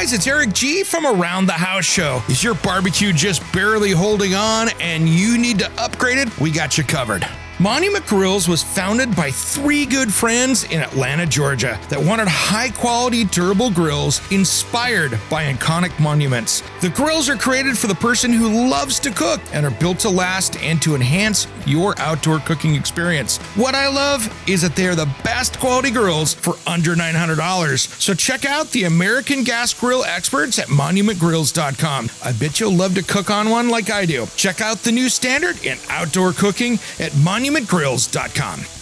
guys, it's Eric G from Around the House Show. Is your barbecue just barely holding on and you need to upgrade it? We got you covered. Monument Grills was founded by three good friends in Atlanta, Georgia that wanted high-quality, durable grills inspired by iconic monuments. The grills are created for the person who loves to cook and are built to last and to enhance your outdoor cooking experience. What I love is that they are the best quality grills for under $900. So check out the American Gas Grill experts at monumentgrills.com. I bet you'll love to cook on one like I do. Check out the new standard in outdoor cooking at monumentgrills.com.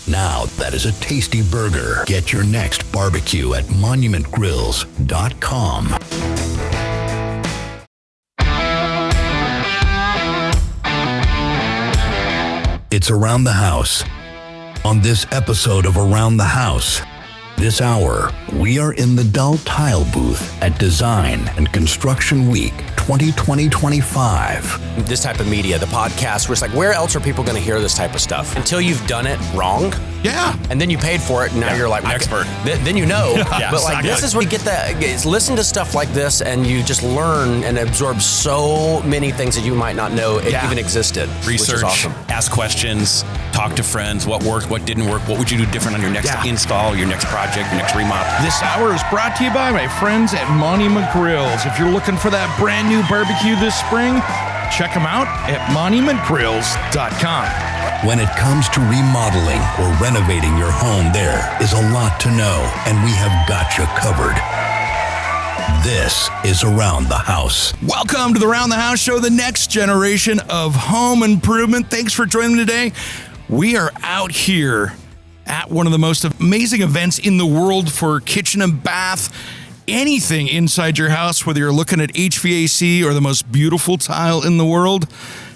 Now that is a tasty burger. Get your next barbecue at monumentgrills.com. It's Around the House. On this episode of Around the House, this hour, we are in the Dal Tile booth at Design and Construction Week 2020-25. This type of media, the podcast, where it's like, where else are people going to hear this type of stuff? Until you've done it wrong. Yeah. And then you paid for it, and now you're like, expert. Then you know. Yeah, but like, this is where you get that. Listen to stuff like this, and you just learn and absorb so many things that you might not know even existed. Research, which is awesome. Ask questions, talk to friends. What worked, what didn't work, what would you do different on your next install, your next project, your next remodel. This hour is brought to you by my friends at Monument Grills. If you're looking for that brand new barbecue this spring, check them out at monumentgrills.com. When it comes to remodeling or renovating your home, there is a lot to know, and we have got you covered. This is Around the House. Welcome to the Around the House Show, the next generation of home improvement. Thanks for joining me today. We are out here at one of the most amazing events in the world for kitchen and bath, anything inside your house, whether you're looking at HVAC or the most beautiful tile in the world.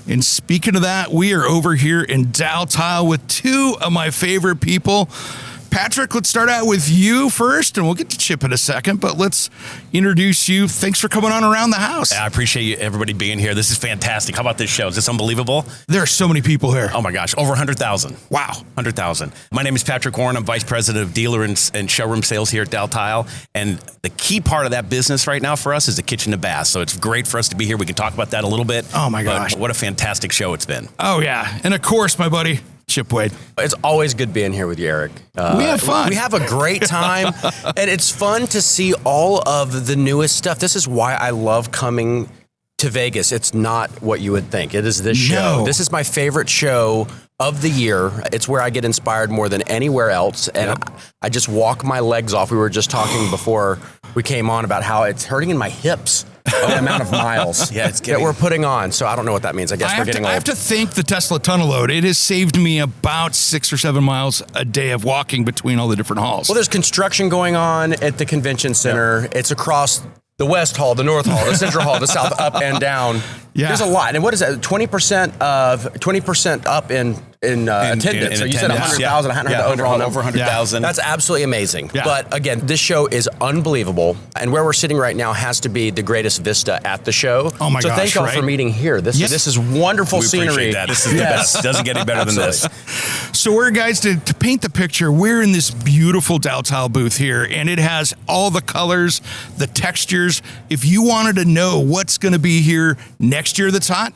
And speaking of that, we are over here in Dal Tile with two of my favorite people. Patrick, let's start out with you first, and we'll get to Chip in a second, but let's introduce you. Thanks for coming on Around the House. I appreciate you, everybody being here. This is fantastic. How about this show? Is this unbelievable? There are so many people here. Oh my gosh, over 100,000. Wow. 100,000. My name is Patrick Warren. I'm Vice President of Dealer and Showroom Sales here at Dal Tile. And the key part of that business right now for us is the kitchen and bath. So it's great for us to be here. We can talk about that a little bit. Oh my gosh. What a fantastic show it's been. Oh yeah. And of course, my buddy, Chip Wade. It's always good being here with you, Eric. We have fun. We have a great time, and it's fun to see all of the newest stuff. This is why I love coming to Vegas. It's not what you would think. It is this show. No. This is my favorite show of the year. It's where I get inspired more than anywhere else, and I just walk my legs off. We were just talking before we came on about how it's hurting in my hips. The amount of miles that we're putting on. So I don't know what that means. I guess we're getting old. I have to thank the Tesla tunnel load. It has saved me about 6 or 7 miles a day of walking between all the different halls. Well, there's construction going on at the convention center. Yep. It's across the West Hall, the North Hall, the Central Hall, the South, up and down. Yeah. There's a lot. And what is that? 20% up in attendance. So you said 100,000, overall over 100,000. That's absolutely amazing. Yeah. But again, this show is unbelievable. And where we're sitting right now has to be the greatest vista at the show. Oh my gosh, So thank y'all for meeting here. This is wonderful scenery. Appreciate that. This is the best. Doesn't get any better than this. So we're, guys, to paint the picture, we're in this beautiful Dal Tile booth here, and it has all the colors, the textures. If you wanted to know what's going to be here next year that's hot,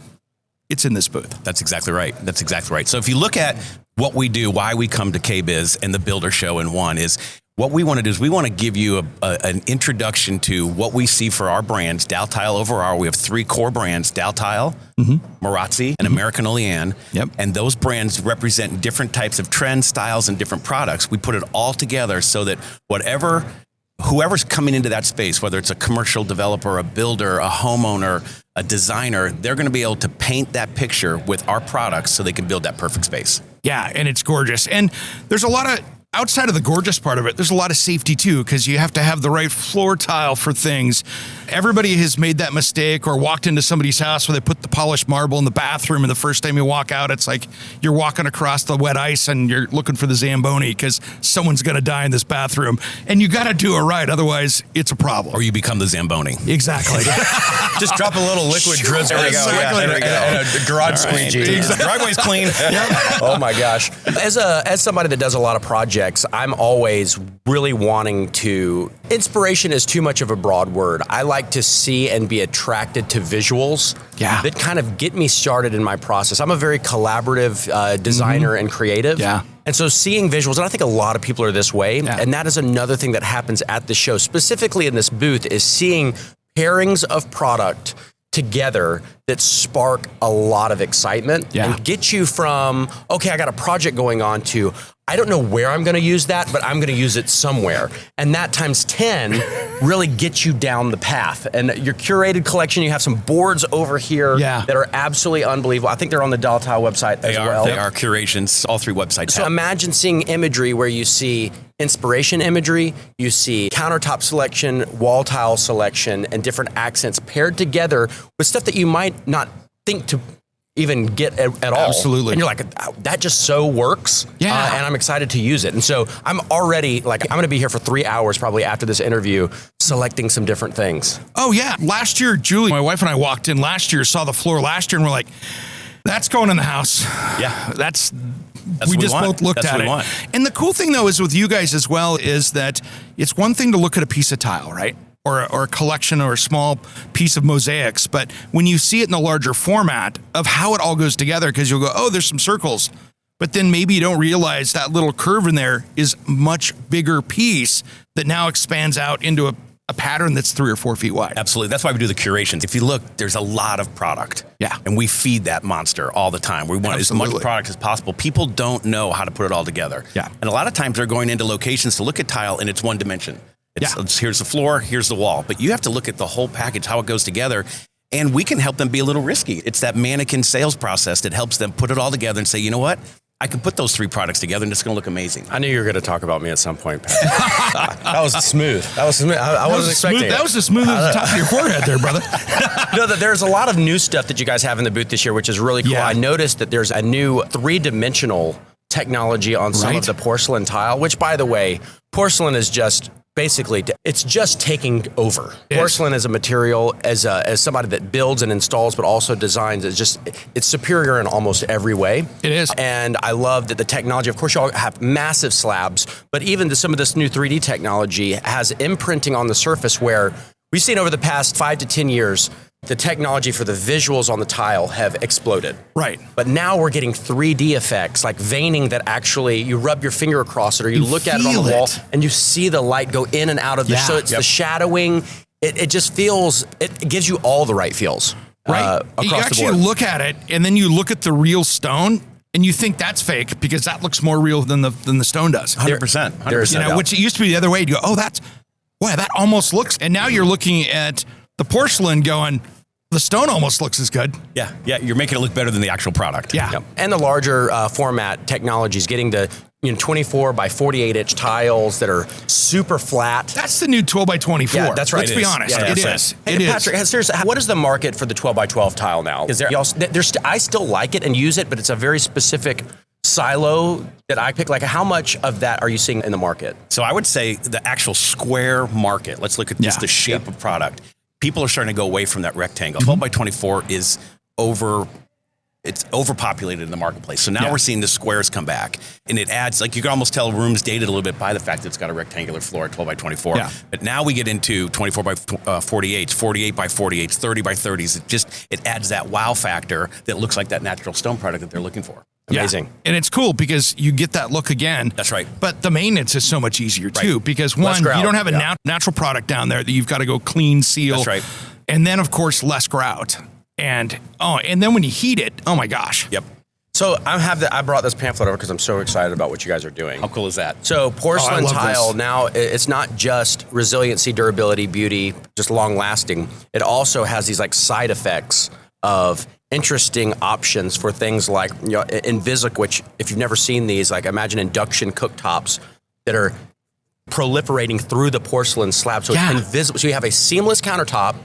it's in this booth. That's exactly right. That's exactly right. So if you look at what we do, why we come to KBIS and the Builder Show in one is what we want to do is we want to give you an introduction to what we see for our brands. Dal Tile overall, we have 3 core brands: Dal Tile, Marazzi, and American Olean. Yep. And those brands represent different types of trends, styles, and different products. We put it all together so that whoever's coming into that space, whether it's a commercial developer, a builder, a homeowner, a designer, they're going to be able to paint that picture with our products so they can build that perfect space. Yeah, and it's gorgeous. And there's a lot of, outside of the gorgeous part of it, there's a lot of safety too, because you have to have the right floor tile for things. Everybody has made that mistake or walked into somebody's house where they put the polished marble in the bathroom, and the first time you walk out, it's like you're walking across the wet ice and you're looking for the Zamboni because someone's going to die in this bathroom. And you got to do it right, otherwise it's a problem. Or you become the Zamboni. Exactly. Just drop a little liquid drizzle. There we go. Exactly. There we go. And a garage squeegee. Driveway's clean. Oh my gosh. As somebody that does a lot of projects projects, I'm always really wanting to, inspiration is too much of a broad word. I like to see and be attracted to visuals that kind of get me started in my process. I'm a very collaborative designer and creative. Yeah. And so seeing visuals, and I think a lot of people are this way, and that is another thing that happens at the show, specifically in this booth, is seeing pairings of product together that spark a lot of excitement and get you from, okay, I got a project going on, to, I don't know where I'm going to use that, but I'm going to use it somewhere. And that times 10 really gets you down the path. And your curated collection, you have some boards over here that are absolutely unbelievable. I think they're on the Dal Tile website as well. They are curations, all 3 websites. So imagine seeing imagery where you see inspiration imagery, you see countertop selection, wall tile selection, and different accents paired together with stuff that you might not think to even get at all. Absolutely. And you're like, that just so works. Yeah. And I'm excited to use it. And so I'm already like, I'm going to be here for 3 hours probably after this interview, selecting some different things. Oh, yeah. Last year, Julie, my wife and I walked in last year, saw the floor last year, and we're like, that's going in the house. Yeah. That's we just want. both looked That's at what it. we want. And the cool thing, though, is with you guys as well, is that it's one thing to look at a piece of tile, right? Or a collection or a small piece of mosaics. But when you see it in a larger format of how it all goes together, because you'll go, oh, there's some circles. But then maybe you don't realize that little curve in there is a much bigger piece that now expands out into a pattern that's 3 or 4 feet wide. Absolutely. That's why we do the curations. If you look, there's a lot of product. Yeah. And we feed that monster all the time. We want as much product as possible. People don't know how to put it all together. Yeah. And a lot of times they're going into locations to look at tile and it's one dimension. It's here's the floor, here's the wall. But you have to look at the whole package, how it goes together. And we can help them be a little risky. It's that mannequin sales process that helps them put it all together and say, you know what? I can put those 3 products together and it's going to look amazing. I knew you were going to talk about me at some point, Pat. That was smooth. I wasn't expecting it. That was as smooth as the top of your forehead there, brother. There's a lot of new stuff that you guys have in the booth this year, which is really cool. Yeah. I noticed that there's a new 3-dimensional technology on some of the porcelain tile, which, by the way, porcelain is just basically, it's just taking over. Porcelain as a material, as somebody that builds and installs, but also designs, it's superior in almost every way. It is. And I love that the technology, of course, you all have massive slabs, but even some of this new 3D technology has imprinting on the surface where we've seen over the past 5 to 10 years, the technology for the visuals on the tile have exploded. Right. But now we're getting 3D effects, like veining that actually you rub your finger across it or you look at it on the wall and you see the light go in and out of so it's the shadowing. It just feels, it gives you all the right feels. Right. Across You actually the board. look at it and then you look at the real stone and you think that's fake because that looks more real than the stone does. 100%. 100%. Which it used to be the other way. You go, oh, that almost looks. And now you're looking at the porcelain going, the stone almost looks as good. Yeah. You're making it look better than the actual product. Yeah. Yep. And the larger format technologies, getting the 24 by 48 inch tiles that are super flat. That's the new 12 by 24. Yeah, that's right. Let's be honest. Yeah, it that's is. Hey, It is. Patrick, seriously, what is the market for the 12 by 12 tile now? Is I still like it and use it, but it's a very specific silo that I pick. Like, how much of that are you seeing in the market? So I would say the actual square market, let's look at just the shape of product. People are starting to go away from that rectangle. 12 by 24 is it's overpopulated in the marketplace. So now we're seeing the squares come back, and it adds, like, you can almost tell a room's dated a little bit by the fact that it's got a rectangular floor at 12 by 24. Yeah. But now we get into 24 by 48, 48 by 48, 30 by 30s. It adds that wow factor that looks like that natural stone product that they're looking for. Amazing. Yeah. And it's cool because you get that look again. That's right. But the maintenance is so much easier too, because one, grout. you don't have a natural product down there that you've got to go clean, seal. That's right. And then of course, less grout. And then when you heat it, oh my gosh. Yep. So I brought this pamphlet over because I'm so excited about what you guys are doing. How cool is that? So porcelain love tile this. now, it's not just resiliency, durability, beauty, just long lasting. It also has these like side effects of interesting options for things like Invisic, which if you've never seen these, like imagine induction cooktops that are proliferating through the porcelain slab. So it's invisible. So you have a seamless countertop,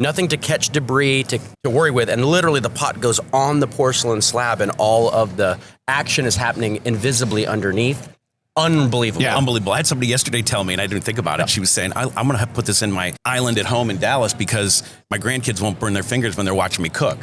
nothing to catch debris to worry with. And literally the pot goes on the porcelain slab and all of the action is happening invisibly underneath. Unbelievable. Yeah, unbelievable. I had somebody yesterday tell me, and I didn't think about it. She was saying, I'm going to have to put this in my island at home in Dallas because my grandkids won't burn their fingers when they're watching me cook.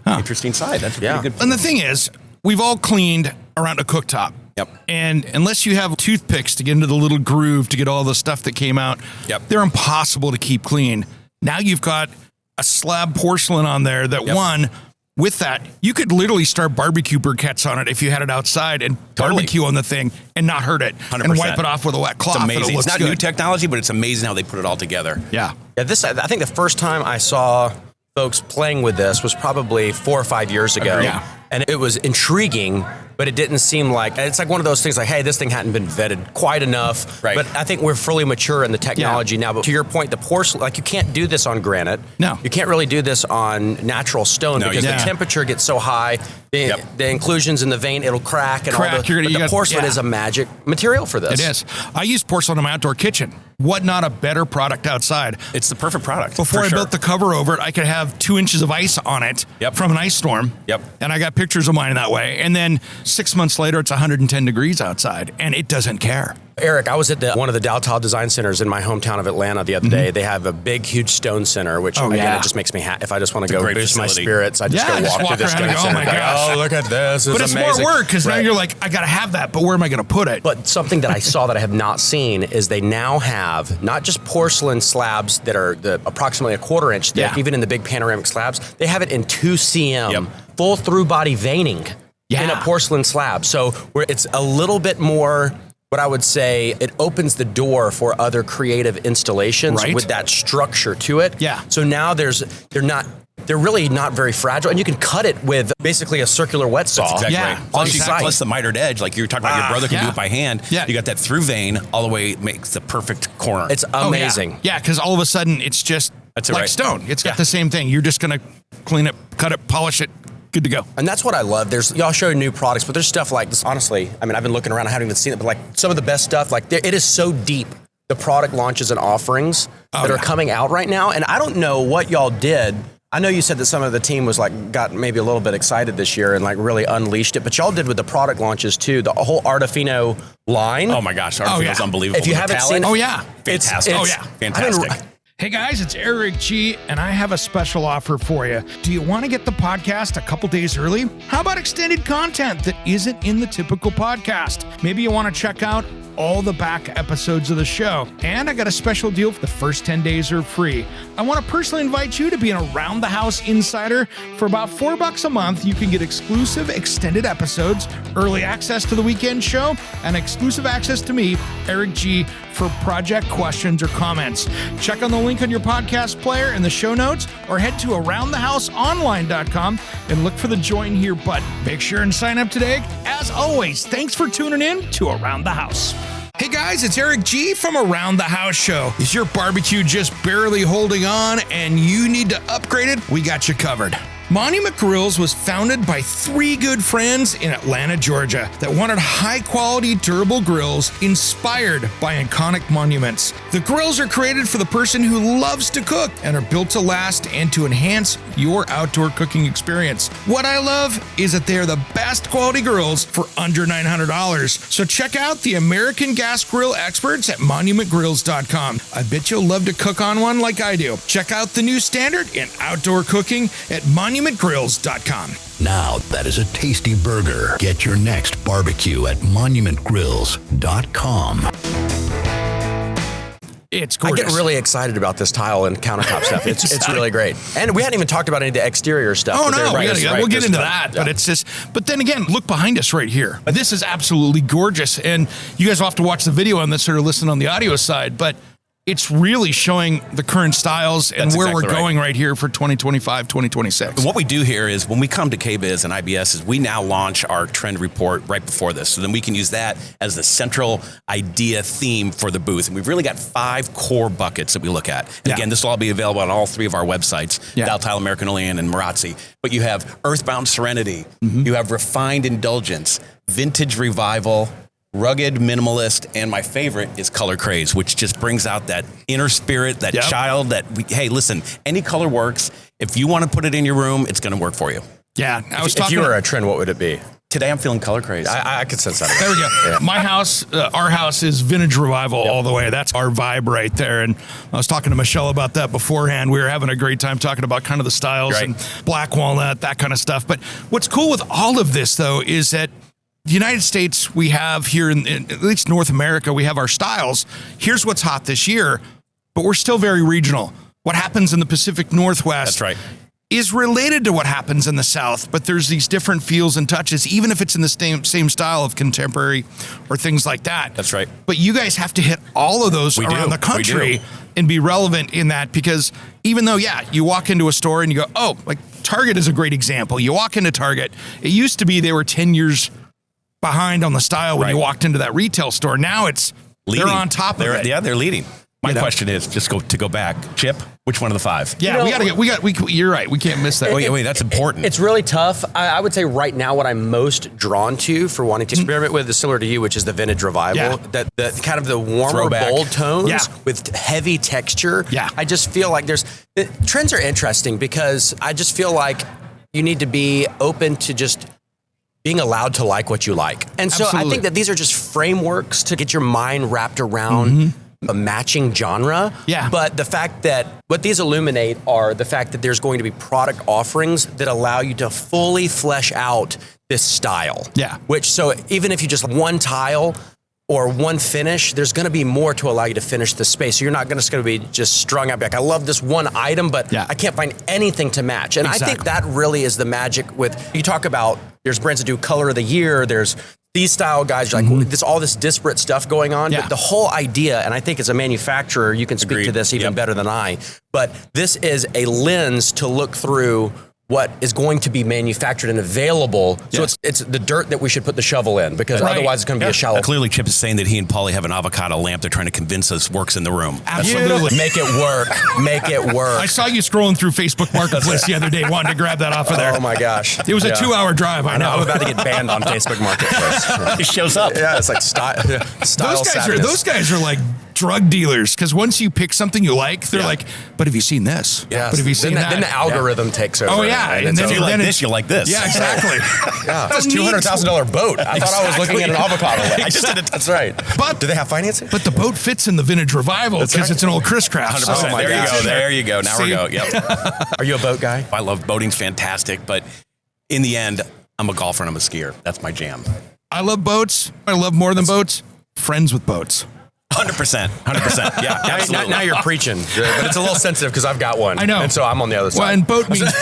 Interesting side. That's pretty good. And the thing is, we've all cleaned around a cooktop. Yep. And unless you have toothpicks to get into the little groove to get all the stuff that came out, Yep. they're impossible to keep clean. Now you've got a slab porcelain on there that one, with that, you could literally start barbecue briquettes on it if you had it outside and barbecue on the thing and not hurt it 100%. and wipe it off with a wet cloth. It's amazing. And it looks It's not good. new technology, but it's amazing how they put it all together. Yeah. Yeah, I think the first time I saw folks playing with this was probably 4 or 5 years ago. Yeah. And it was intriguing, but it didn't seem like, it's like one of those things like, hey, this thing hadn't been vetted quite enough. Right. But I think we're fully mature in the technology now. But to your point, the porcelain, like you can't do this on granite. No. You can't really do this on natural stone because can't. the temperature gets so high, the inclusions in the vein, it'll crack. And all the, You're gonna- but you the got- porcelain yeah. is a magic material for this. It is. I use porcelain in my outdoor kitchen. What not a better product outside? It's the perfect product. Before for I sure. built the cover over it, I could have 2 inches of ice on it from an ice storm. Yep. And I got pictures of mine that way. And then 6 months later, it's 110 degrees outside, and it doesn't care. Eric, I was at one of the Dal Tile design centers in my hometown of Atlanta the other day. They have a big, huge stone center, which again, it just makes me happy. If I just want to go great boost facility. my spirits, I just go just walk walk through this around stone and go, center. oh my gosh. Oh, look at this. But it's amazing. more work because now Right. you're like, I got to have that, but where am I going to put it? But something that I saw that I have not seen is they now have not just porcelain slabs that are approximately a 1/4 inch thick, even in the big panoramic slabs. They have it in 2 cm, full through body veining in a porcelain slab. So where it's a little bit more, what I would say, it opens the door for other creative installations with that structure to it. Yeah. So now they're really not very fragile, and you can cut it with basically a circular wet saw. That's exactly Yeah. right. Plus, Exactly. plus the mitered edge, like you were talking about, your brother can do it by hand. Yeah. You got that through vein all the way, it makes the perfect corner. It's amazing. Yeah, because all of a sudden it's just That's it, like right. stone. It's got the same thing. You're just going to clean it, cut it, polish it, good to go. And that's what I love. Y'all show new products, but there's stuff like this. Honestly, I mean, I've been looking around, I haven't even seen it, but like some of the best stuff, like it is so deep. The product launches and offerings that are coming out right now. And I don't know what y'all did. I know you said that some of the team was like, got maybe a little bit excited this year and like really unleashed it, but y'all did with the product launches too, the whole Artefino line. Oh my gosh, our is unbelievable. If you The haven't palette, seen it, fantastic. Fantastic. Hey guys, it's Eric G, and I have a special offer for you. Do you want to get the podcast a couple days early? How about extended content that isn't in the typical podcast? Maybe you want to check out all the back episodes of the show. And I got a special deal for the first 10 days are free. I want to personally invite you to be an Around the House insider. For about $4 a month, you can get exclusive extended episodes, early access to the weekend show, and exclusive access to me, Eric G, for project questions or comments. Check on the link on your podcast player in the show notes or head to aroundthehouseonline.com and look for the join here button. Make sure and sign up today. As always, thanks for tuning in to Around the House. Hey guys, it's Eric G from Around the House Show. Is your barbecue just barely holding on and you need to upgrade it? We got you covered. Monument Grills was founded by 3 good friends in Atlanta, Georgia that wanted high-quality, durable grills inspired by iconic monuments. The grills are created for the person who loves to cook and are built to last and to enhance your outdoor cooking experience. What I love is that they are the best quality grills for under $900. So check out the American gas grill experts at monumentgrills.com. I bet you'll love to cook on one like I do. Check out the new standard in outdoor cooking at monumentgrills.com. Now that is a tasty burger. Get your next barbecue at monumentgrills.com. It's I gorgeous. get really excited about this tile and countertop stuff. It's really great. And we hadn't even talked about any of the exterior stuff. Oh but no, we'll get into that. Yeah. But it's just, but then again, look behind us right here. This is absolutely gorgeous. And you guys will have to watch the video on this or listen on the audio side, but it's really showing the current styles and That's where exactly we're right. going right here for 2025, 2026. And what we do here is when we come to KBIS and IBS is we now launch our trend report right before this. So then we can use that as the central idea theme for the booth. And we've really got 5 core buckets that we look at. And again, this will all be available on all 3 of our websites, Dal Tile, American Olean, and Marazzi. But you have Earthbound Serenity, you have Refined Indulgence, Vintage Revival, Rugged Minimalist, and my favorite is Color Craze, which just brings out that inner spirit, that child that, hey, listen, any color works. If you want to put it in your room, it's going to work for you. Yeah, I was If talking. you were a trend, what would it be? Today I'm feeling Color Craze. I could sense that. There we go. Yeah. My house, our house is vintage revival all the way. That's our vibe right there. And I was talking to Michelle about that beforehand. We were having a great time talking about kind of the styles and black walnut, that kind of stuff. But what's cool with all of this, though, is that the United States, we have here in at least North America, we have our styles. Here's what's hot this year, but we're still very regional. What happens in the Pacific Northwest That's right. is related to what happens in the South, but there's these different feels and touches, even if it's in the same style of contemporary or things like that. That's right. But you guys have to hit all of those around the country and be relevant in that, because even though, you walk into a store and you go, oh, like Target is a great example. You walk into Target, it used to be they were 10 years behind on the style when you walked into that retail store. Now it's leading. They're on top of it. Yeah, they're leading. My question is, to go back, Chip, which one of the 5? Yeah, you're right. We can't miss that. Wait, that's important. It's really tough. I would say right now what I'm most drawn to for wanting to experiment with is similar to you, which is the vintage revival. Yeah. That the kind of the warmer, Throwback. bold tones with heavy texture. Yeah. I just feel like trends are interesting because I just feel like you need to be open to just being allowed to like what you like. And so I think that these are just frameworks to get your mind wrapped around a matching genre. Yeah. But the fact that what these illuminate are the fact that there's going to be product offerings that allow you to fully flesh out this style. Yeah. So even if you just one tile or one finish, there's going to be more to allow you to finish the space. So you're not going to be just strung out like, I love this one item, but I can't find anything to match. And I think that really is the magic with, you talk about, there's brands that do color of the year, there's these style guys, like all this disparate stuff going on. But the whole idea, and I think as a manufacturer, you can speak to this even better than I, but this is a lens to look through what is going to be manufactured and available. So it's the dirt that we should put the shovel in, because otherwise it's going to be a shallow. Clearly, Chip is saying that he and Paulie have an avocado lamp they're trying to convince us works in the room. Absolutely. Make it work. Make it work. I saw you scrolling through Facebook Marketplace the other day, wanting to grab that off of there. Oh my gosh. It was a 2-hour drive. I know. I'm about to get banned on Facebook Marketplace. He shows up. Yeah, it's like style Those guys are like drug dealers, because once you pick something you like, they're like, but have you seen this? Yeah. But have you seen that? Then the algorithm takes over. Oh yeah. And then if you like this, you like this. Yeah, exactly. That's a $200,000 boat. I thought I was looking at an avocado lamp. I just did it. That's right. But do they have financing? But the boat fits in the vintage revival because it's an old Chris Craft. 100%. Oh my gosh. There you go. Now we go. Yep. Are you a boat guy? I love boating's fantastic, but in the end, I'm a golfer and I'm a skier. That's my jam. I love boats. I love more than boats. Friends with boats. 100%. Yeah, absolutely. Now you're preaching, but it's a little sensitive because I've got one. I know. And so I'm on the other side. Well, and boat means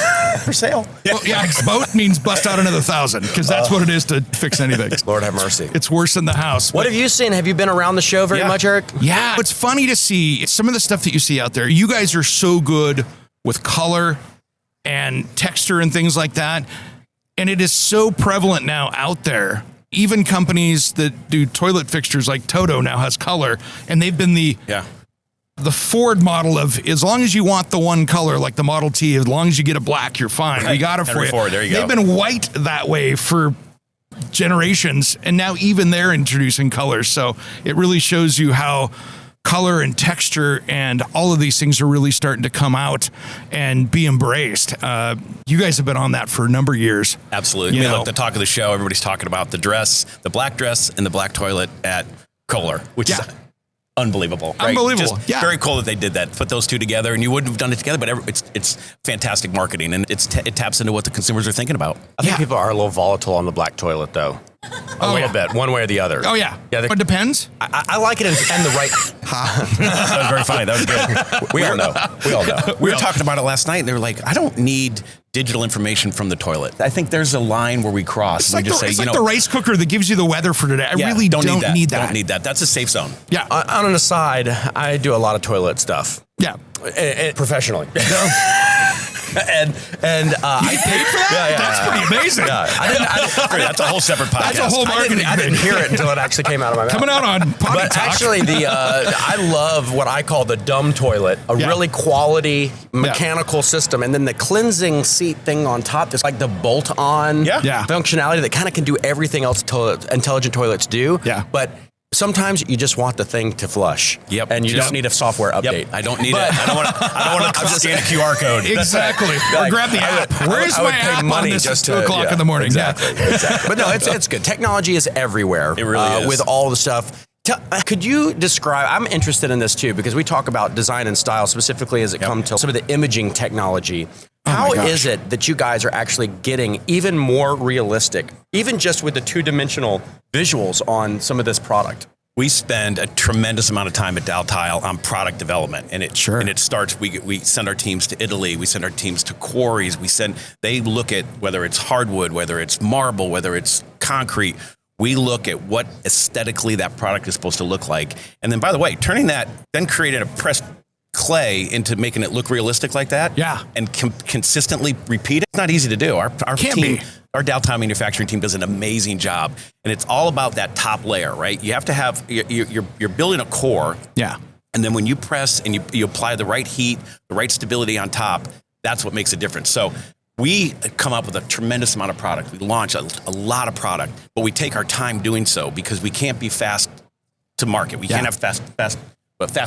for sale. boat means bust out another 1,000, because that's what it is to fix anything. Lord have mercy. It's worse than the house. What have you seen? Have you been around the show very much, Eric? Yeah. It's funny to see some of the stuff that you see out there. You guys are so good with color and texture and things like that. And it is so prevalent now out there. Even companies that do toilet fixtures like Toto now has color, and they've been the Ford model of, as long as you want the one color, like the Model T, as long as you get a black, you're fine. We got it for you. Ford, there you go. They've been white that way for generations, and now even they're introducing colors. So it really shows you how color and texture and all of these things are really starting to come out and be embraced. You guys have been on that for a number of years. Absolutely. Look, the talk of the show, everybody's talking about the dress, the black dress and the black toilet at Kohler, which is unbelievable. Right? Unbelievable. Just very cool that they did that, put those two together, and you wouldn't have done it together, but it's fantastic marketing, and it taps into what the consumers are thinking about. I think people are a little volatile on the black toilet, though. A little bit, one way or the other. Oh, yeah. It depends. I like it and the right. That was very funny. That was good. We all know. We were talking about it last night, and they were like, I don't need digital information from the toilet. I think there's a line where we cross. It's like, the rice cooker that gives you the weather for today. I really don't need that. Don't need that. That's a safe zone. Yeah. On an aside, I do a lot of toilet stuff. Yeah. Professionally. And I paid for that? Yeah. That's pretty amazing. Yeah. That's a whole separate podcast. That's a whole marketing I didn't hear it until it actually came out of my mouth. Coming out on Potty But Talk. actually, I love what I call the dumb toilet, a really quality mechanical system, and then the cleansing seat thing on top, that's like the bolt-on functionality that kind of can do everything else intelligent toilets do. Yeah. But sometimes you just want the thing to flush. Yep. And you just need a software update. I don't need it. I don't want to scan a QR code. Exactly. Or grab the app. Where's my app on this at 2 o'clock in the morning? Exactly. But no, it's good. Technology is everywhere. It really is. With all the stuff. Could you describe, I'm interested in this too, because we talk about design and style specifically as it comes to some of the imaging technology. How is it that you guys are actually getting even more realistic, even just with the two-dimensional visuals on some of this product? We spend a tremendous amount of time at Dal Tile on product development, and it starts. We send our teams to Italy. We send our teams to quarries. They look at whether it's hardwood, whether it's marble, whether it's concrete. We look at what aesthetically that product is supposed to look like, and then, by the way, then creating a pressed clay into making it look realistic like that. Yeah, and consistently repeat it. It's not easy to do. Our team. Our Dal Tile manufacturing team does an amazing job, and it's all about that top layer, right? You have to have you're building a core, and then when you press and you apply the right heat, the right stability on top, that's what makes a difference. So we come up with a tremendous amount of product. We launch a lot of product, but we take our time doing so because we can't be fast to market. We can't have fast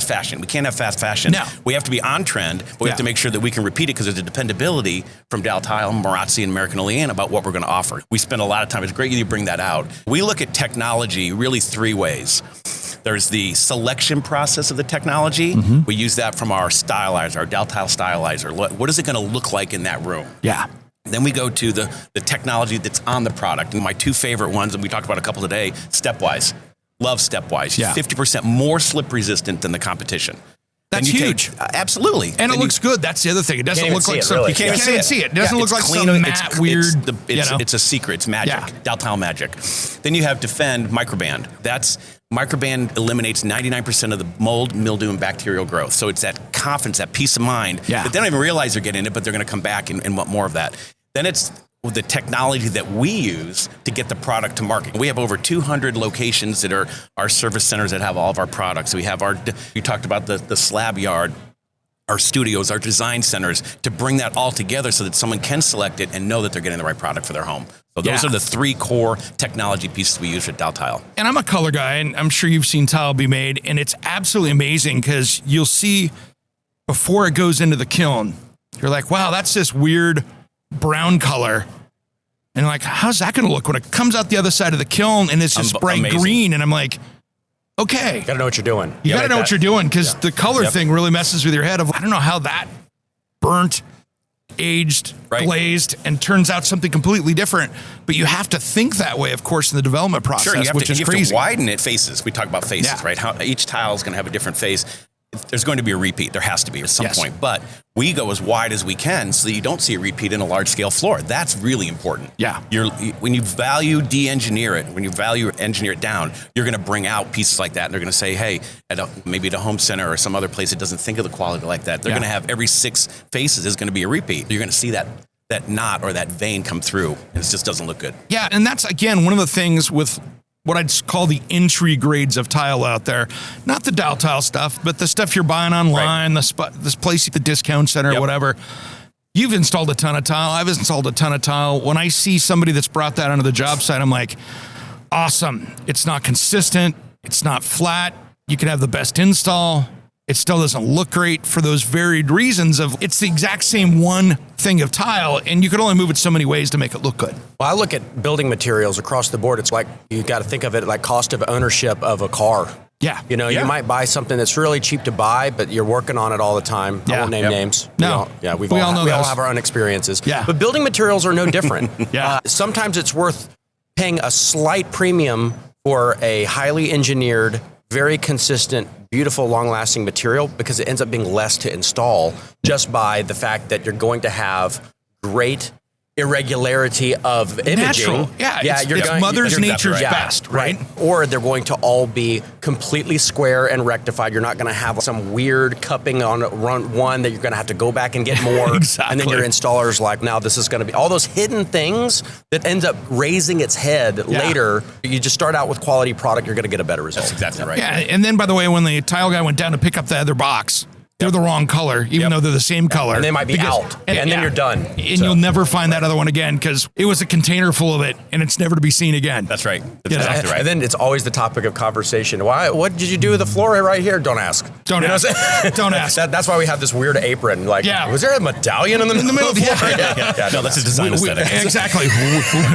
fashion. We can't have fast fashion. No. We have to be on trend, but we have to make sure that we can repeat it because there's a dependability from Dal Tile, Marazzi, and American Olean about what we're going to offer. We spend a lot of time. It's great you bring that out. We look at technology really three ways. There's the selection process of the technology. Mm-hmm. We use that from our stylizer, our Dal Tile stylizer. What is it going to look like in that room? Yeah. Then we go to the technology that's on the product. And my two favorite ones, and we talked about a couple today, Stepwise. Love Stepwise. Yeah. 50% more slip resistant than the competition. That's huge. Absolutely. And it looks good. That's the other thing. It doesn't look like really. You can't even see it. It doesn't look like clean, some matte, weird. It's a secret. It's magic. Yeah. Dal Tile magic. Then you have Defend Microband. Microband eliminates 99% of the mold, mildew, and bacterial growth. So it's that confidence, that peace of mind. Yeah. That they don't even realize they're getting it, but they're going to come back and want more of that. Then it's the technology that we use to get the product to market. We have over 200 locations that are our service centers that have all of our products. We have you talked about the slab yard, our studios, our design centers, to bring that all together so that someone can select it and know that they're getting the right product for their home. So those are the three core technology pieces we use at Dal Tile. And I'm a color guy, and I'm sure you've seen tile be made, and it's absolutely amazing because you'll see before it goes into the kiln, you're like, wow, that's this weird brown color. And like, how's that going to look when it comes out the other side of the kiln and it's just bright green? And I'm like, okay. You got to know what you're doing. You got to know what you're doing because the color thing really messes with your head of, I don't know how that burnt, aged, glazed, and turns out something completely different. But you have to think that way, of course, in the development process, you have which is crazy. To widen it faces. We talk about faces, right? How each tile is going to have a different face. There's going to be a repeat. There has to be at some point. But we go as wide as we can so that you don't see a repeat in a large-scale floor. That's really important. Yeah. When you value de-engineer it, when you value engineer it down, you're going to bring out pieces like that. And they're going to say, hey, maybe at a home center or some other place that doesn't think of the quality like that, they're going to have every 6 faces is going to be a repeat. You're going to see that knot or that vein come through, and it just doesn't look good. Yeah, and that's, again, one of the things with what I'd call the entry grades of tile out there. Not the Dal Tile stuff, but the stuff you're buying online, this place at the discount center or whatever. You've installed a ton of tile. I've installed a ton of tile. When I see somebody that's brought that onto the job site, I'm like, awesome. It's not consistent. It's not flat. You can have the best install. It still doesn't look great for those varied reasons of it's the exact same one thing of tile, and you can only move it so many ways to make it look good. Well, I look at building materials across the board. It's like you got to think of it like cost of ownership of a car. Yeah. You know, you might buy something that's really cheap to buy, but you're working on it all the time. I won't name names. No. We all have our own experiences. Yeah. But building materials are no different. Yeah. Sometimes it's worth paying a slight premium for a highly engineered, very consistent, beautiful, long-lasting material because it ends up being less to install just by the fact that you're going to have great irregularity of imaging. Natural. Yeah, it's Mother's Nature's best, right? Or they're going to all be completely square and rectified. You're not going to have some weird cupping on run one that you're going to have to go back and get more. Exactly. And then your installer's like, now this is going to be all those hidden things that ends up raising its head later. You just start out with quality product, you're going to get a better result. That's exactly right. Yeah, and then by the way, when the tile guy went down to pick up the other box, they're the wrong color, even though they're the same color. And they might be out, and then you're done. And you'll never find that other one again because it was a container full of it, and it's never to be seen again. That's right. That's exactly right. And then it's always the topic of conversation. What did you do with the floor right here? Don't ask. Don't ask. Don't ask. That's why we have this weird apron. Like, was there a medallion in the middle of the floor? No, that's a design aesthetic. Exactly.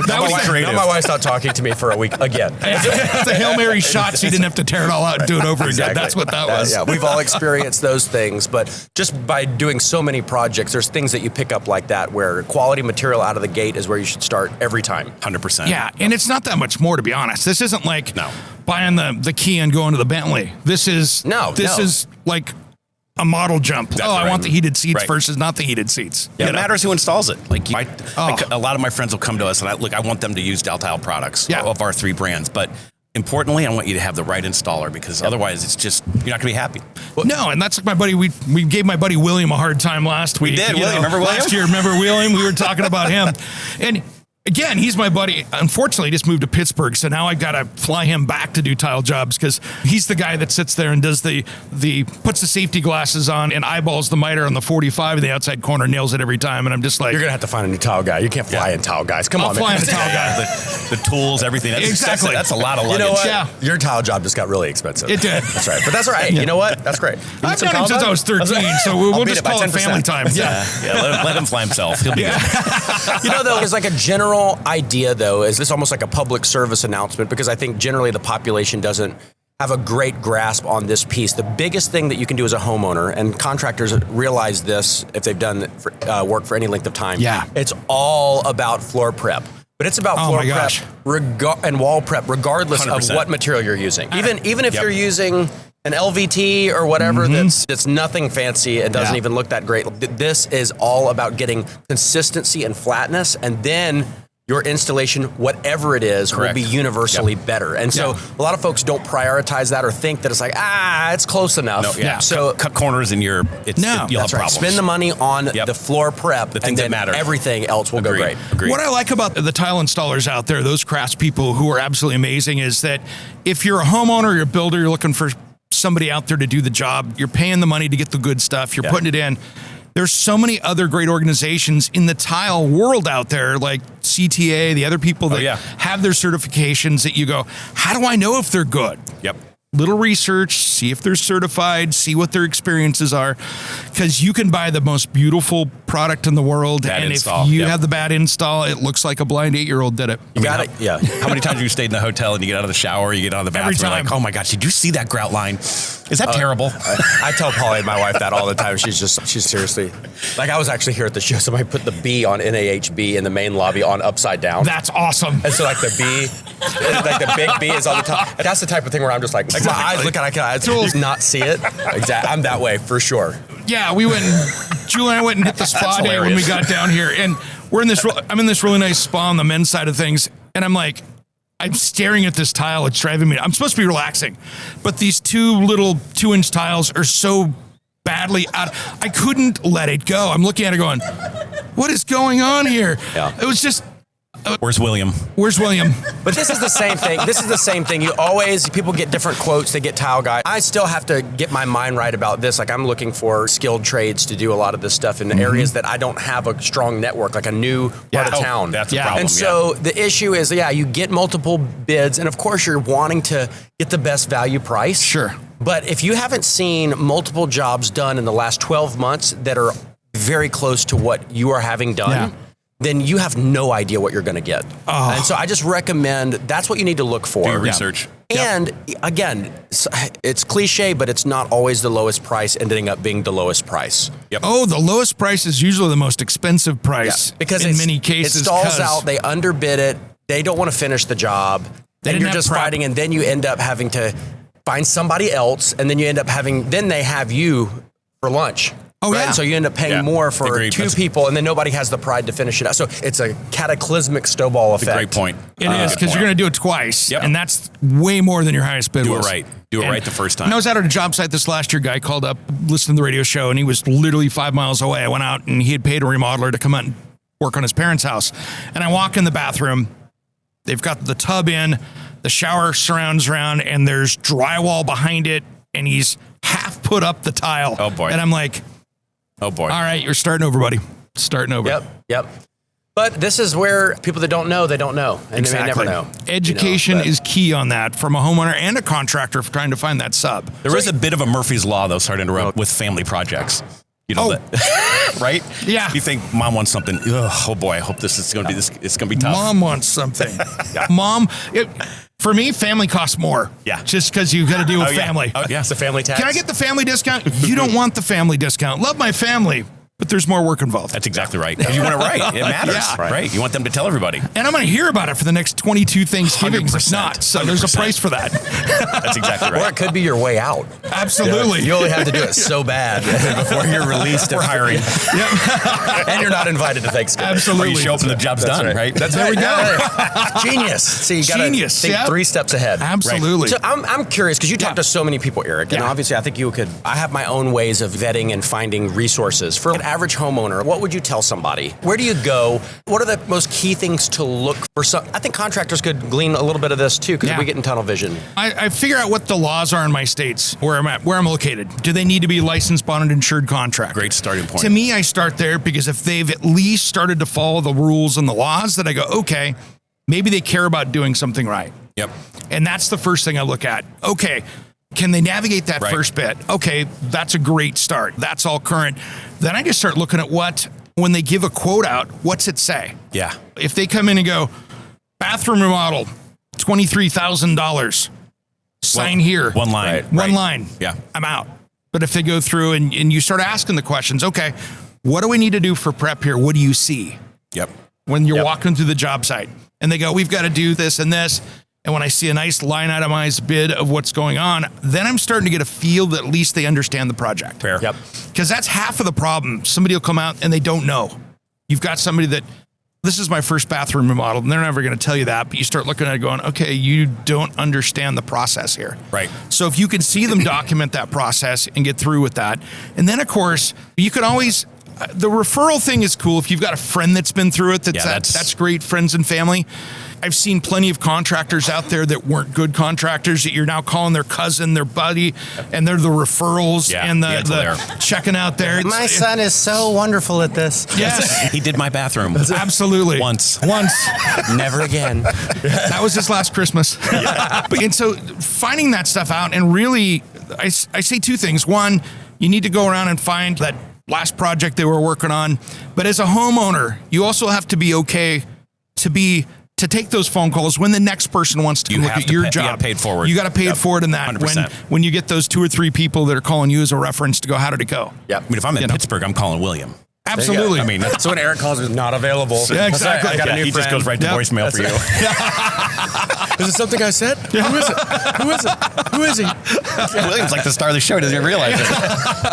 Now my wife's not talking to me for a week again. It's the Hail Mary shot, so you didn't have to tear it all out and do it over again. That's what that was. Yeah, we've all experienced those things. things, but just by doing so many projects, there's things that you pick up like that where quality material out of the gate is where you should start every time. 100%. Yeah, and it's not that much more, to be honest. This isn't like buying the key and going to the Bentley. This is is like a model jump. That's I right. want the heated seats versus not the heated seats. Yeah, it matters who installs it. Like a lot of my friends will come to us and I want them to use Dal Tile products of our 3 brands. But importantly, I want you to have the right installer because otherwise it's just, you're not going to be happy. No, and that's like my buddy. We gave my buddy William a hard time last week. We did, William. Remember William? Last year, remember William? We were talking about him. And again, he's my buddy. Unfortunately, he just moved to Pittsburgh, so now I've got to fly him back to do tile jobs because he's the guy that sits there and does puts the safety glasses on and eyeballs the miter on the 45 in the outside corner, nails it every time. And I'm just like, you're gonna have to find a new tile guy. You can't fly in tile guys. Come on, fly man. in a tile guy. The tools, everything. Exactly. That's a lot of luggage. You know what? Yeah. Your tile job just got really expensive. It did. That's right. But that's all right. You know what? That's great. I've known him since I was 13, so we'll just call it family time. Yeah. Let him fly himself. He'll be good. You know, though, there's like a general idea, though, is this almost like a public service announcement because I think generally the population doesn't have a great grasp on this piece. The biggest thing that you can do as a homeowner, and contractors realize this if they've done work for any length of time, it's all about floor prep. But it's about floor prep and wall prep regardless 100%. of what material you're using. Even if you're using an LVT or whatever that's nothing fancy, it doesn't even look that great. This is all about getting consistency and flatness, and then your installation, whatever it is, will be universally better. And so a lot of folks don't prioritize that or think that it's like, it's close enough. So cut corners and you'll have problems. Spend the money on the floor prep, the things that matter. Everything else will go great. Agreed. What I like about the tile installers out there, those craftspeople who are absolutely amazing, is that if you're a homeowner, you're a builder, you're looking for somebody out there to do the job, you're paying the money to get the good stuff, you're putting it in. There's so many other great organizations in the tile world out there, like CTA, the other people that have their certifications that you go, how do I know if they're good? Yep. Little research, see if they're certified, see what their experiences are, because you can buy the most beautiful product in the world, if you have the bad install, it looks like a blind 8-year-old did it. You got it. Yeah. How many times have you stayed in the hotel and you get out of the shower, you get out of the bathroom, Every time. like, oh my gosh, did you see that grout line? Is that terrible? I tell Polly and my wife that all the time. She's seriously, like I was actually here at the show, somebody put the B on NAHB in the main lobby on upside down. That's awesome. And so like the B, like the big B is on the top. And that's the type of thing where I'm just like my eyes look at, I can not see it. Exactly. I'm that way for sure. Yeah, we went, Julie and I went and hit the spa day when we got down here, and I'm in this really nice spa on the men's side of things, and I'm staring at this tile. It's driving me. I'm supposed to be relaxing, but these two little 2-inch tiles are so badly out. I couldn't let it go. I'm looking at it going, what is going on here? Yeah. It was just, Where's William? But this is the same thing. You always, people get different quotes. They get tile guy. I still have to get my mind right about this. Like I'm looking for skilled trades to do a lot of this stuff in areas that I don't have a strong network, like a new part of town. That's a problem. And so the issue is, you get multiple bids, and of course you're wanting to get the best value price. Sure. But if you haven't seen multiple jobs done in the last 12 months that are very close to what you are having done, then you have no idea what you're going to get. And so I just recommend that's what you need to look for. Do your research. And again, it's cliche, but it's not always the lowest price ending up being the lowest price. Yep. Oh, the lowest price is usually the most expensive price. Because in many cases, it stalls out, they underbid it, they don't want to finish the job, and you're just fighting, and then you end up having to find somebody else, and then you end up then they have you for lunch. Oh, yeah. And so you end up paying more for two people, and then nobody has the pride to finish it out. So it's a cataclysmic snowball effect. That's a great point. It is, because you're going to do it twice, and that's way more than your highest bid was. Do it right the first time. And I was out at a job site this last year. Guy called up, listened to the radio show, and he was literally 5 miles away. I went out, and he had paid a remodeler to come out and work on his parents' house. And I walk in the bathroom. They've got the tub in, the shower surrounds around, and there's drywall behind it, and he's half put up the tile. Oh, boy. And I'm like, oh, boy. All right, you're starting over, buddy. Starting over. Yep. But this is where people that don't know, they don't know. And they may never know. Education is key on that from a homeowner and a contractor for trying to find that sub. There is a bit of a Murphy's Law, though, sorry to interrupt, with family projects. You know that, right? Yeah. You think mom wants something. Ugh, oh boy, I hope this is going to be it's going to be tough. Mom wants something. Mom, For me, family costs more. Yeah. Just because you've got to deal with family. Oh, yeah. It's a family tax. Can I get the family discount? You don't want the family discount. Love my family, but there's more work involved. That's exactly right. Because you want it right. It matters. Yeah. Right. You want them to tell everybody. And I'm going to hear about it for the next 22 Thanksgivings, if 100%. not. So there's a 100%. price for that. That's exactly Or right. it could be your way out. Absolutely. You only have to do it so bad before you're released and hiring. And you're not invited to Thanksgiving. Or Absolutely. you show up and the job's done, right? That's There we go. Genius. See, you got to Genius, think yeah. 3 steps ahead. Absolutely. So I'm curious because you talk to so many people, Eric, and Yeah. obviously I think you could. I have my own ways of vetting and finding resources for an average homeowner. What would you tell somebody? Where do you go? What are the most key things to look for? I think contractors could glean a little bit of this too because Yeah. we get in tunnel vision. I figure out what the laws are in my states, where I'm at, where I'm located. Do they need to be licensed, bonded, insured contract? Great starting point. To me, I start there because if they've at least started to follow the rules and the laws, that I go, okay, maybe they care about doing something right. Yep. And that's the first thing I look at. Okay, can they navigate that Right. first bit? Okay, that's a great start. That's all current. Then I just start looking at when they give a quote out, what's it say? Yeah. If they come in and go, bathroom remodel, $23,000, sign here. One line. Right. One line. Yeah. I'm out. But if they go through and you start asking the questions, okay, what do we need to do for prep here? What do you see Yep. when you're walking through the job site? And they go, we've got to do this and this. And when I see a nice line itemized bid of what's going on, then I'm starting to get a feel that at least they understand the project. Fair. Yep. Because that's half of the problem. Somebody will come out and they don't know. You've got somebody that, this is my first bathroom remodel, and they're never going to tell you that, but you start looking at it going, okay, you don't understand the process here. Right. So if you can see them document that process and get through with that, and then of course, you can always, the referral thing is cool. If you've got a friend that's been through it, that's great, friends and family. I've seen plenty of contractors out there that weren't good contractors that you're now calling their cousin, their buddy, and they're the referrals and the checking out there. My son is so wonderful at this. Yes. He did my bathroom. Absolutely. Once. Never again. That was his last Christmas. And so finding that stuff out, and really, I say 2 things. One, you need to go around and find that last project they were working on. But as a homeowner, you also have to be okay to take those phone calls when the next person wants to look at your job. You got paid forward. You got to pay it forward in that. 100%. When you get those 2 or 3 people that are calling you as a reference to go, how did it go? Yep. I mean, if I'm in Pittsburgh, I'm calling William. Absolutely. I mean, So when Eric calls, it's not available. Yeah, exactly. I got a new he friend. just goes right to voicemail for you. Is it something I said? Who is it? Who is it? Who is he? William's like the star of the show. Doesn't even realize it.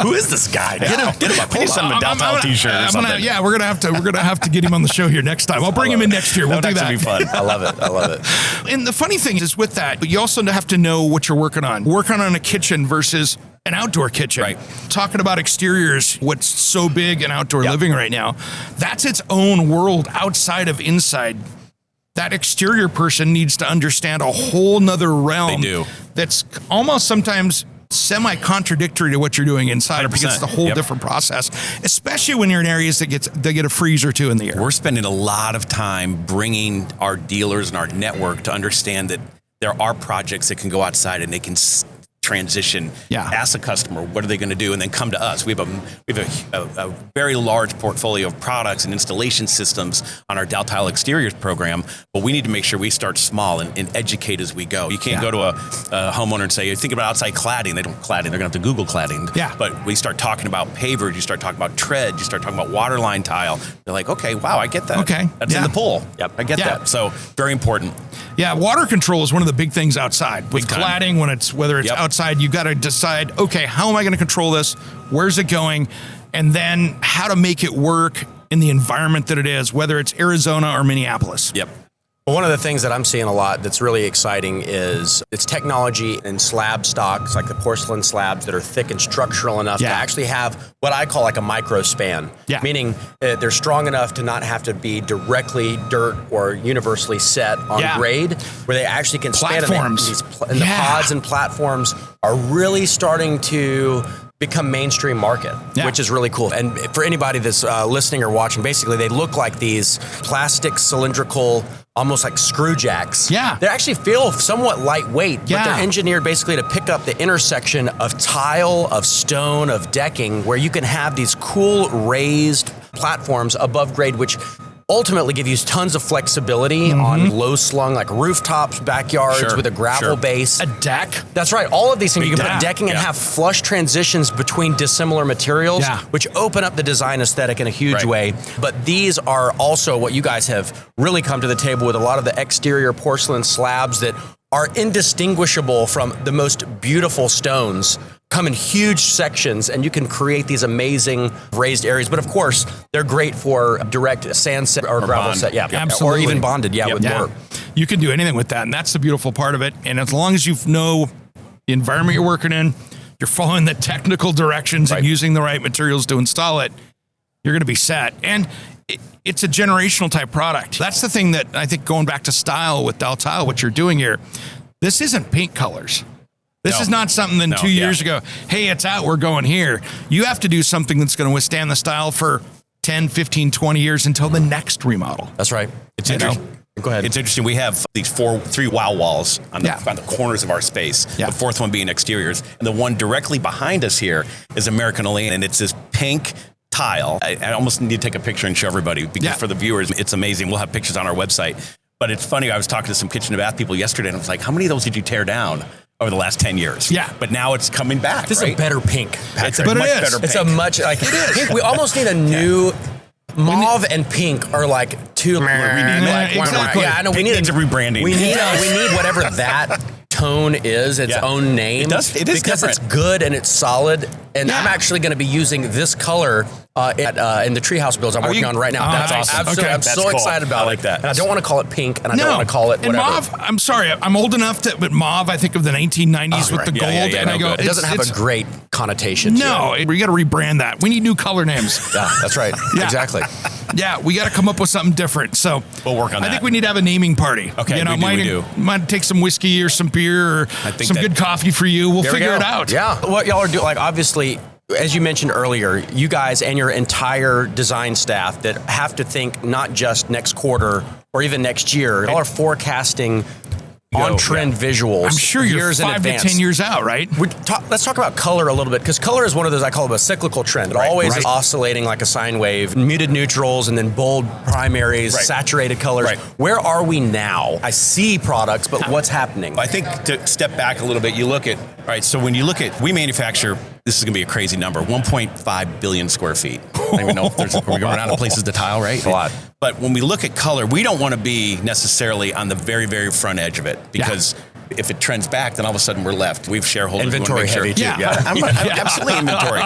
Who is this guy? Get him up. We need send him a Dal Tile t-shirt or something. We're gonna have to get him on the show here next time. I'll bring him in next year. We'll do That would that. actually be fun. I love it. I love it. And the funny thing is with that, you also have to know what you're working on. Working on a kitchen versus an outdoor kitchen. Right. Talking about exteriors, what's so big in outdoor living right now, that's its own world outside of inside. That exterior person needs to understand a whole nother realm. They do. That's almost sometimes semi-contradictory to what you're doing inside 100%. because it's a whole different process, especially when you're in areas that get a freeze or 2 in the year. We're spending a lot of time bringing our dealers and our network to understand that there are projects that can go outside and they can transition. Ask the customer, what are they going to do, and then come to us. We have a very large portfolio of products and installation systems on our Dal Tile Exteriors program, but we need to make sure we start small and educate as we go. You can't go to a homeowner and say, think about outside cladding. They don't cladding. They're going to have to Google cladding. Yeah. But we start talking about pavers. You start talking about tread. You start talking about waterline tile. They're like, okay, wow, I get that. Okay. That's in the pool. Yep. I get that. So very important. Yeah, water control is one of the big things outside. With Big time. cladding, whether it's outside, you got to decide, okay, how am I going to control this? Where's it going? And then how to make it work in the environment that it is, whether it's Arizona or Minneapolis. Yep. Well, one of the things that I'm seeing a lot that's really exciting is it's technology and slab stocks, like the porcelain slabs that are thick and structural enough to actually have what I call like a micro span. Yeah. Meaning they're strong enough to not have to be directly dirt or universally set on grade, where they actually can span them. And the pods and platforms are really starting to become mainstream market, which is really cool. And for anybody that's listening or watching, basically they look like these plastic cylindrical, almost like screw jacks. Yeah. They actually feel somewhat lightweight, but they're engineered basically to pick up the intersection of tile, of stone, of decking, where you can have these cool raised platforms above grade, which ultimately give you tons of flexibility on low slung, like rooftops, backyards with a gravel base. A deck. That's right. All of these things, you can deck. put decking and have flush transitions between dissimilar materials, Yeah. which open up the design aesthetic in a huge way. But these are also what you guys have really come to the table with, a lot of the exterior porcelain slabs that are indistinguishable from the most beautiful stones, come in huge sections, and you can create these amazing raised areas. But of course, they're great for direct sand set or gravel bond. set. Yeah, Absolutely. or even bonded. Yeah, with dirt. You can do anything with that, and that's the beautiful part of it. And as long as you know the environment you're working in, you're following the technical directions and using the right materials to install it, you're going to be set. And it's a generational type product. That's the thing that I think, going back to style with Dal Tile, what you're doing here, this isn't paint colors. This is not something that 2 years ago, hey, it's out, we're going here. You have to do something that's going to withstand the style for 10, 15, 20 years until the next remodel. That's right. It's interesting. Go ahead. It's interesting. We have these three wow walls on the corners of our space. Yeah. The fourth one being exteriors, and the one directly behind us here is American Olean, and it's this pink tile. I almost need to take a picture and show everybody, because for the viewers, it's amazing. We'll have pictures on our website. But it's funny. I was talking to some kitchen and bath people yesterday, and I was like, "How many of those did you tear down over the last 10 years?" Yeah. But now it's coming back. This is a better pink, Patrick. It's a much better pink. It's a much like it is. Pink. We almost need a new mauve and pink are like two. Exactly. Yeah, I know. Pink needs a rebranding. We need whatever that tone is, its own name. It does. It is because different. it's good and it's solid. And I'm actually going to be using this color in the treehouse builds I'm working on right now. Oh, That's nice. awesome. Okay. I'm That's so cool. excited about I like that. And I don't want to call it pink, and I don't want to call it whatever. And mauve, I'm sorry, I'm old enough to, but mauve, I think of the 1990s with the gold, and I go, it doesn't have a great connotation to no, it. we got to rebrand that. We need new color names. Yeah, that's right. Yeah. Exactly. Yeah, we got to come up with something different. So We'll work on I that. think we need to have a naming party. Okay, we do. Might take some whiskey or some beer or think some good coffee for you. We'll figure it out. Yeah. What y'all are doing, like, obviously, as you mentioned earlier, you guys and your entire design staff that have to think not just next quarter or even next year, y'all are forecasting on-trend visuals. I'm sure you're years in 5 to advance. 10 years out, right? Let's talk about color a little bit, because color is one of those, I call it a cyclical trend. It always is oscillating like a sine wave, muted neutrals and then bold primaries, saturated colors. Right. Where are we now? I see products, but what's happening? I think to step back a little bit, you look at, all right, so when you look at, we manufacture, this is going to be a crazy number, 1.5 billion square feet. I don't even know if we're going out of places to tile, right? A lot. But when we look at color, we don't want to be necessarily on the very, very front edge of it, because if it trends back, then all of a sudden we're left. We've shareholders. Inventory heavy too. Yeah. I'm absolutely inventory.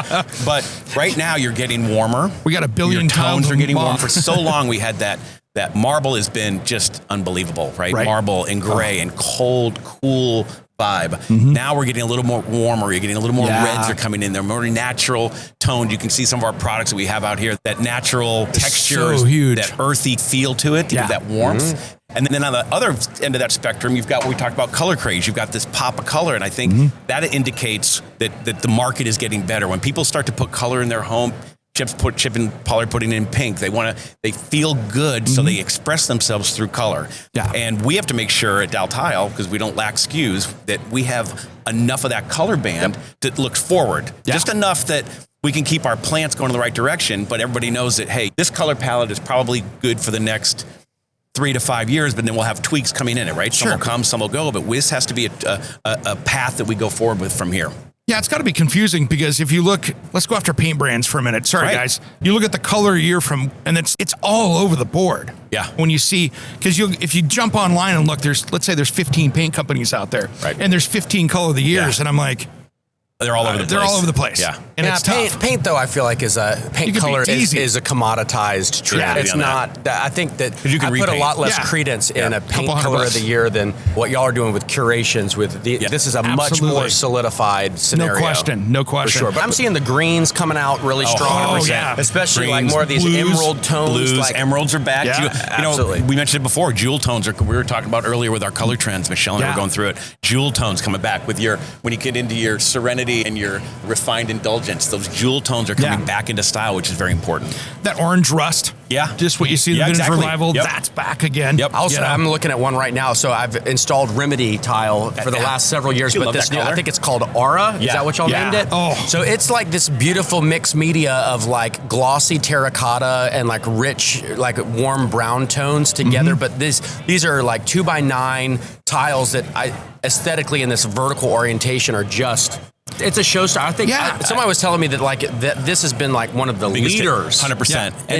But right now you're getting warmer. We got a billion Your tones pounds are getting warm. mauve. For so long we had that marble has been just unbelievable, right? Marble and gray and cold, cool vibe. Now we're getting a little more warmer. You're getting a little more reds are coming in. They're more natural toned. You can see some of our products that we have out here, that natural texture, so huge. that earthy feel to it, to give that warmth. And then on the other end of that spectrum, you've got what we talked about, color craze. You've got this pop of color, and I think that indicates that the market is getting better. When people start to put color in their home, Chip and Paul are putting in pink. They feel good, so they express themselves through color. Yeah. And we have to make sure at Dal Tile, because we don't lack SKUs, that we have enough of that color band that looks forward. Just enough that we can keep our plants going in the right direction, but everybody knows that, hey, this color palette is probably good for the next 3 to 5 years, but then we'll have tweaks coming in it, right? Some will come, some will go, but this has to be a path that we go forward with from here. Yeah, it's got to be confusing, because if you look, let's go after paint brands for a minute. Sorry, guys. You look at the color year and it's all over the board. Yeah. When you see, because if you jump online and look, let's say there's 15 paint companies out there, and there's 15 color of the years, and I'm like, they're all over the place. They're all over the place. Yeah. And it's tough. Paint, though, I feel like is a paint color is a commoditized trend. Yeah, it's not. I think that you can I put a repaint. lot less credence in a paint color of the year than what y'all are doing with curations. This is a much more solidified scenario. No question. For sure. But I'm seeing the greens coming out really strong. 100%. Yeah. Especially Greens, like more of these blues, emerald tones. Blues, emeralds are back. Yeah, absolutely. We mentioned it before. Jewel tones we were talking about earlier with our color trends. Michelle and I were going through it. Jewel tones coming back with when you get into your Serenity serenity and your refined indulgence. Those jewel tones are coming back into style, which is very important. That orange rust. Yeah. Just what you see in the Vintage exactly. Revival, Yep. that's back again. Yep. Also, I'm looking at one right now. So I've installed Remedy tile for the last several years, You but love this that new, I color? think it's called Aura. Is Yeah. that what y'all Yeah. named it? Oh. So it's like this beautiful mixed media of like glossy terracotta and like rich, like warm brown tones together. But these are like 2x9 tiles that aesthetically in this vertical orientation are just. It's a showstopper. I think somebody was telling me that this has been like one of the leaders, 100%. Yeah.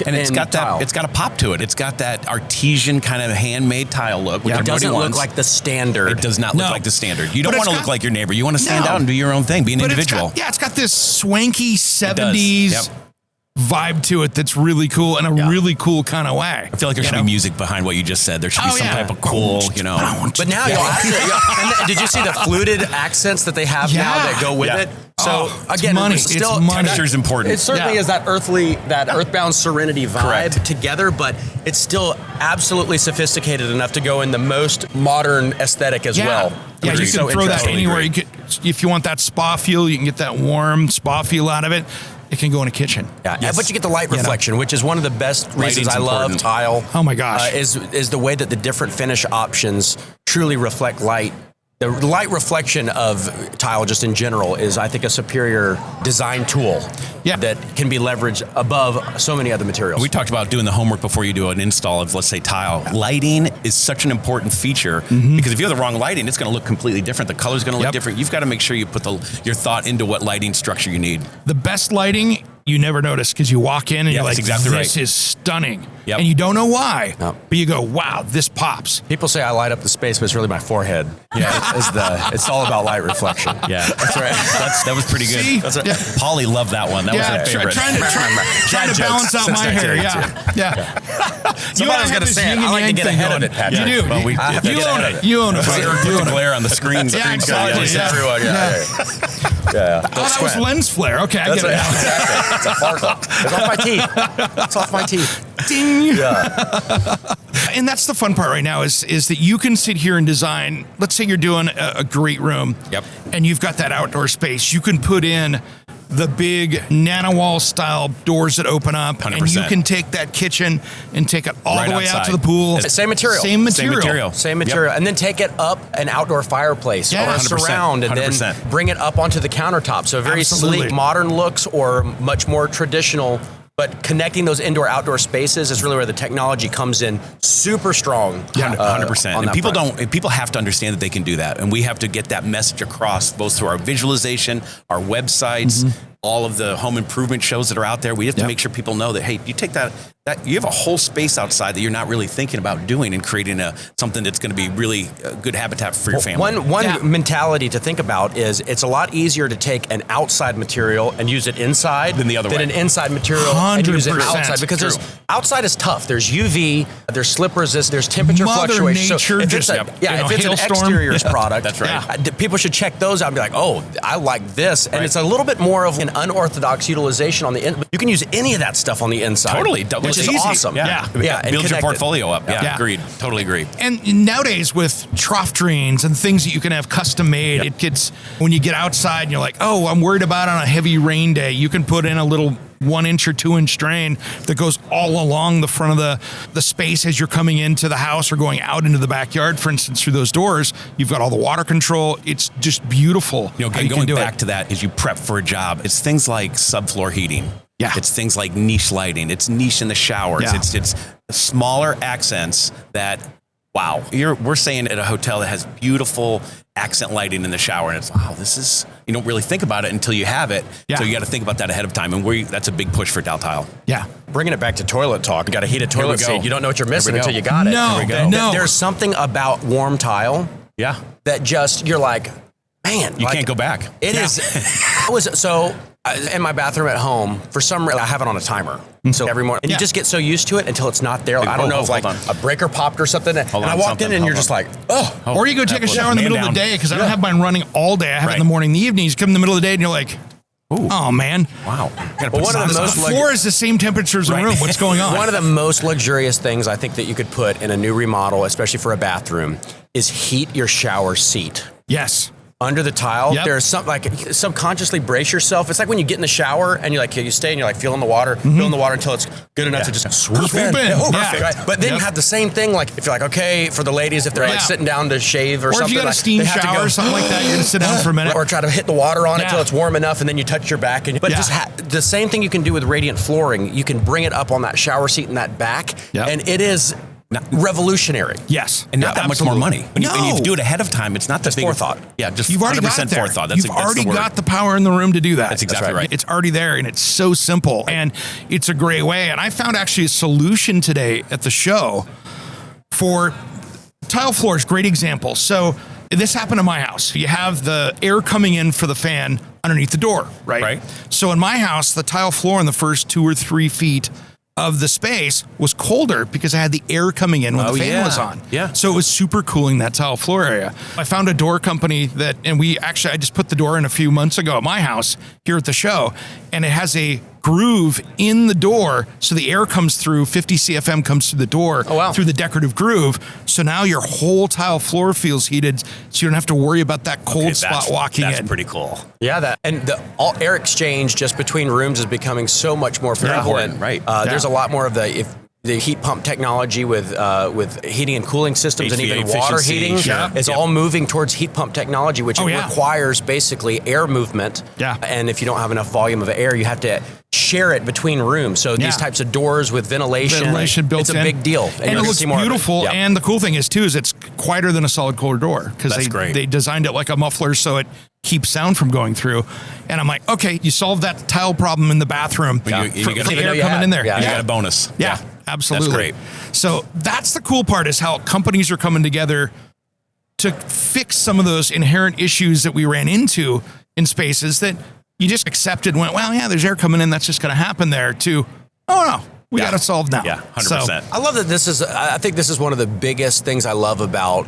And it's got tile. that. It's got a pop to it. It's got that artisan kind of handmade tile look. Which It everybody doesn't look wants. like the standard. It does not look No. like the standard. You But don't it's want to got- look like your neighbor. You want to stand No. out and do your own thing. Be an But individual. it's got this swanky 70s Yep. vibe to it that's really cool in a really cool kind of way. I feel like there should be music behind what you just said. There should be some type of cool, But now you'll have to. And did you see the fluted accents that they have now that go with it? So again, money. it's still It's money. Texture is important. It certainly is that earthbound serenity vibe Correct. together, but it's still absolutely sophisticated enough to go in the most modern aesthetic as well. Yeah, which you is can so throw that interesting. anywhere. You could, if you want that spa feel, you can get that warm spa feel out of it. It can go in a kitchen. Yeah, but you get the light reflection, which is one of the best reasons Lighting's I love important. tile. Oh my gosh. Is the way that the different finish options truly reflect light. The light reflection of tile, just in general, is I think a superior design tool that can be leveraged above so many other materials. We talked about doing the homework before you do an install of, let's say, tile. Lighting is such an important feature because if you have the wrong lighting, it's going to look completely different. The color's going to look different. You've got to make sure you put your thought into what lighting structure you need. The best lighting you never notice because you walk in and you're like, that's exactly this right. is stunning. Yep. And you don't know why, No. but you go, wow, this pops. People say I light up the space, but it's really my forehead. Yeah, it's all about light reflection. Yeah, that's right. That was pretty good. See? That's right. Yeah. Polly loved that one. That was her favorite. Trying to balance out my hair. Yeah. Somebody's gonna say it. I like to get ahead of it, Patrick. You do. Well, we have to You get own ahead of it. You own it. Put the glare on the screen. Yeah, exactly. Yeah. Everyone, Oh, that was lens flare. Okay, I get it now. Exactly. It's a farkle. It's off my teeth. It's off my teeth. Ding. And that's the fun part right now is that you can sit here and design. Let's say you're doing a great room. Yep. And you've got that outdoor space. You can put in the big nano-wall style doors that open up, 100%. and you can take that kitchen and take it all Right the way out outside. to the pool. Same material. Same material. Same material. And then take it up an outdoor fireplace or a 100%, surround and 100%. then bring it up onto the countertop. So very Absolutely. sleek, modern looks or much more traditional. But connecting those indoor-outdoor spaces is really where the technology comes in super strong. 100%. on And that people front. people have to understand that they can do that, and we have to get that message across both through our visualization, our websites, all of the home improvement shows that are out there. We have to make sure people know that hey, you take that you have a whole space outside that you're not really thinking about doing and creating something that's going to be really a good habitat for your family. One mentality to think about is it's a lot easier to take an outside material and use it inside Than the other way. an inside material and use it 100%. outside because True. outside is tough. There's UV, there's slip resist, there's temperature Mother fluctuation. Nature if it's just, if it's an hailstorm. exteriors product, That's right. People should check those out and be like, oh, I like this, and it's a little bit more of an unorthodox utilization on the end. You can use any of that stuff on the inside. Totally. which is Easy. awesome. Yeah. and Build your connect it. portfolio up. Yeah. Yeah. Agreed. Totally agree. And nowadays with trough drains and things that you can have custom made, it gets, when you get outside and you're like, oh, I'm worried about on a heavy rain day, you can put in a little 1 inch or 2 inch drain that goes all along the front of the space as you're coming into the house or going out into the backyard, for instance, through those doors. You've got all the water control. It's just beautiful. You know, how you can going do back it. to that as you prep for a job, it's things like subfloor heating. Yeah. It's things like niche lighting. It's niche in the showers. Yeah. It's smaller accents that, wow, we're saying at a hotel that has beautiful accent lighting in the shower, and it's, wow, this is, you don't really think about it until you have it. Yeah. So you got to think about that ahead of time, and that's a big push for Dal Tile. Yeah. Bringing it back to toilet talk, you got to heat a Here we toilet go. seat. You don't know what you're missing Here we go. until you got it. No, Here we go. no. There's something about warm tile Yeah. that just, you're like, man. You can't go back. It is. In my bathroom at home, for some reason, I have it on a timer. So every morning, and you just get so used to it until it's not there. Hey, I don't know if hold like on. a breaker popped or something. And Hold I on, walked in something. and you're Hold just on. like, oh. Or you go take a shower in the Man middle of the down. day because I don't have mine running all day. I have it in the morning, the evenings. You come in the middle of the day and you're like, oh man. Wow. Well, one of the The most floor is the same temperature as the Right. room. What's going on? One of the most luxurious things I think that you could put in a new remodel, especially for a bathroom, is heat your shower seat. Yes. under the tile. Yep. There's some like subconsciously brace yourself. It's like when you get in the shower and you stay and you're like feeling the water, feeling the water until it's good enough to just swoop in. Yeah. Perfect. Right? But then you have the same thing. Like if you're like, okay, for the ladies, if they're like sitting down to shave or something, if you got a steam they have to shower or something like that, you're gonna sit down for a minute, or try to hit the water on it till it's warm enough, and then you touch your back. But the same thing you can do with radiant flooring. You can bring it up on that shower seat in that back, and it is revolutionary. Yes. And not that much more money. When you do it ahead of time, it's not the big forethought. Yeah, just You've already 100% got it there. forethought. You've already got the power in the room to do that. That's exactly right. It's already there, and it's so simple, and it's a great way. And I found actually a solution today at the show for tile floors. Great example. So this happened in my house. You have the air coming in for the fan underneath the door, right? So in my house, the tile floor in the first 2 or 3 feet of the space was colder because I had the air coming in when the fan was on. Yeah. So it was super cooling that tile floor area. I found a door company I just put the door in a few months ago at my house here at the show, and it has a groove in the door, so the air comes through, 50 CFM comes through the door, through the decorative groove. So now your whole tile floor feels heated, so you don't have to worry about that cold spot walking in. That's pretty cool. Yeah, and the air exchange just between rooms is becoming so much more prevalent. Right. There's a lot more of the heat pump technology with heating and cooling systems, and even water heating is all moving towards heat pump technology, which requires basically air movement. Yeah. And if you don't have enough volume of air, you have to share it between rooms. So these types of doors with ventilation built it's a big deal. And it looks beautiful. And the cool thing is it's quieter than a solid core door because they designed it like a muffler so it keeps sound from going through. And I'm like, okay, you solved that tile problem in the bathroom. For the air coming in there. You got a bonus. Yeah. Absolutely. That's great. So that's the cool part, is how companies are coming together to fix some of those inherent issues that we ran into in spaces that you just accepted and went, well, yeah, there's air coming in. That's just going to happen there, to, oh, no, we got it solved now. Yeah, 100%. So, I love that I think this is one of the biggest things I love about,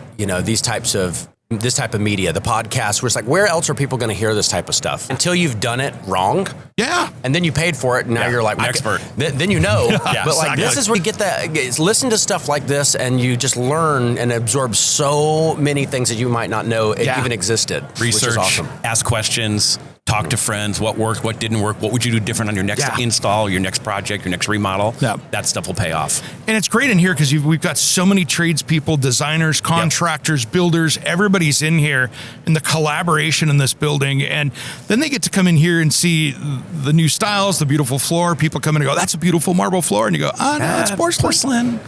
this type of media, the podcast, where it's like, where else are people going to hear this type of stuff? Until you've done it wrong. Yeah. And then you paid for it, and now you're like, expert. Then you know. But like, this is where you get that. Listen to stuff like this, and you just learn and absorb so many things that you might not know even existed. Research, which is awesome. Ask questions, talk to friends, what worked, what didn't work, what would you do different on your next install, your next project, your next remodel. That stuff will pay off. And it's great in here because we've got so many tradespeople, designers, contractors, builders, everybody's in here, and the collaboration in this building. And then they get to come in here and see the new styles, the beautiful floor. People come in and go, that's a beautiful marble floor. And you go, no, it's porcelain.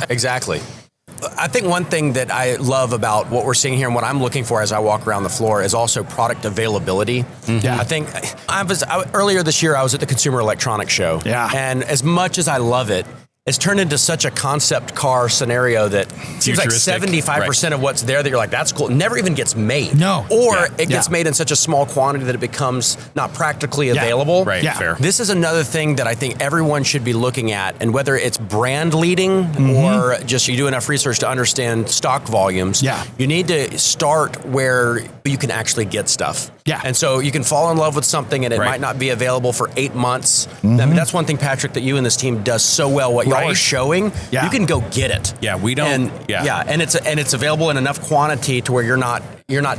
Exactly. I think one thing that I love about what we're seeing here and what I'm looking for as I walk around the floor is also product availability. Yeah. I think earlier this year, I was at the Consumer Electronics Show. Yeah. And as much as I love it, it's turned into such a concept car scenario that seems like 75% of what's there that you're like, that's cool, never even gets made. No. Or it gets made in such a small quantity that it becomes not practically available. Right, fair. This is another thing that I think everyone should be looking at, and whether it's brand leading or just you do enough research to understand stock volumes, you need to start where you can actually get stuff. Yeah. And so you can fall in love with something and it might not be available for 8 months. I mean, that's one thing, Patrick, that you and this team does so well. What y'all are showing, you can go get it. Yeah, we don't. And it's available in enough quantity to where you're not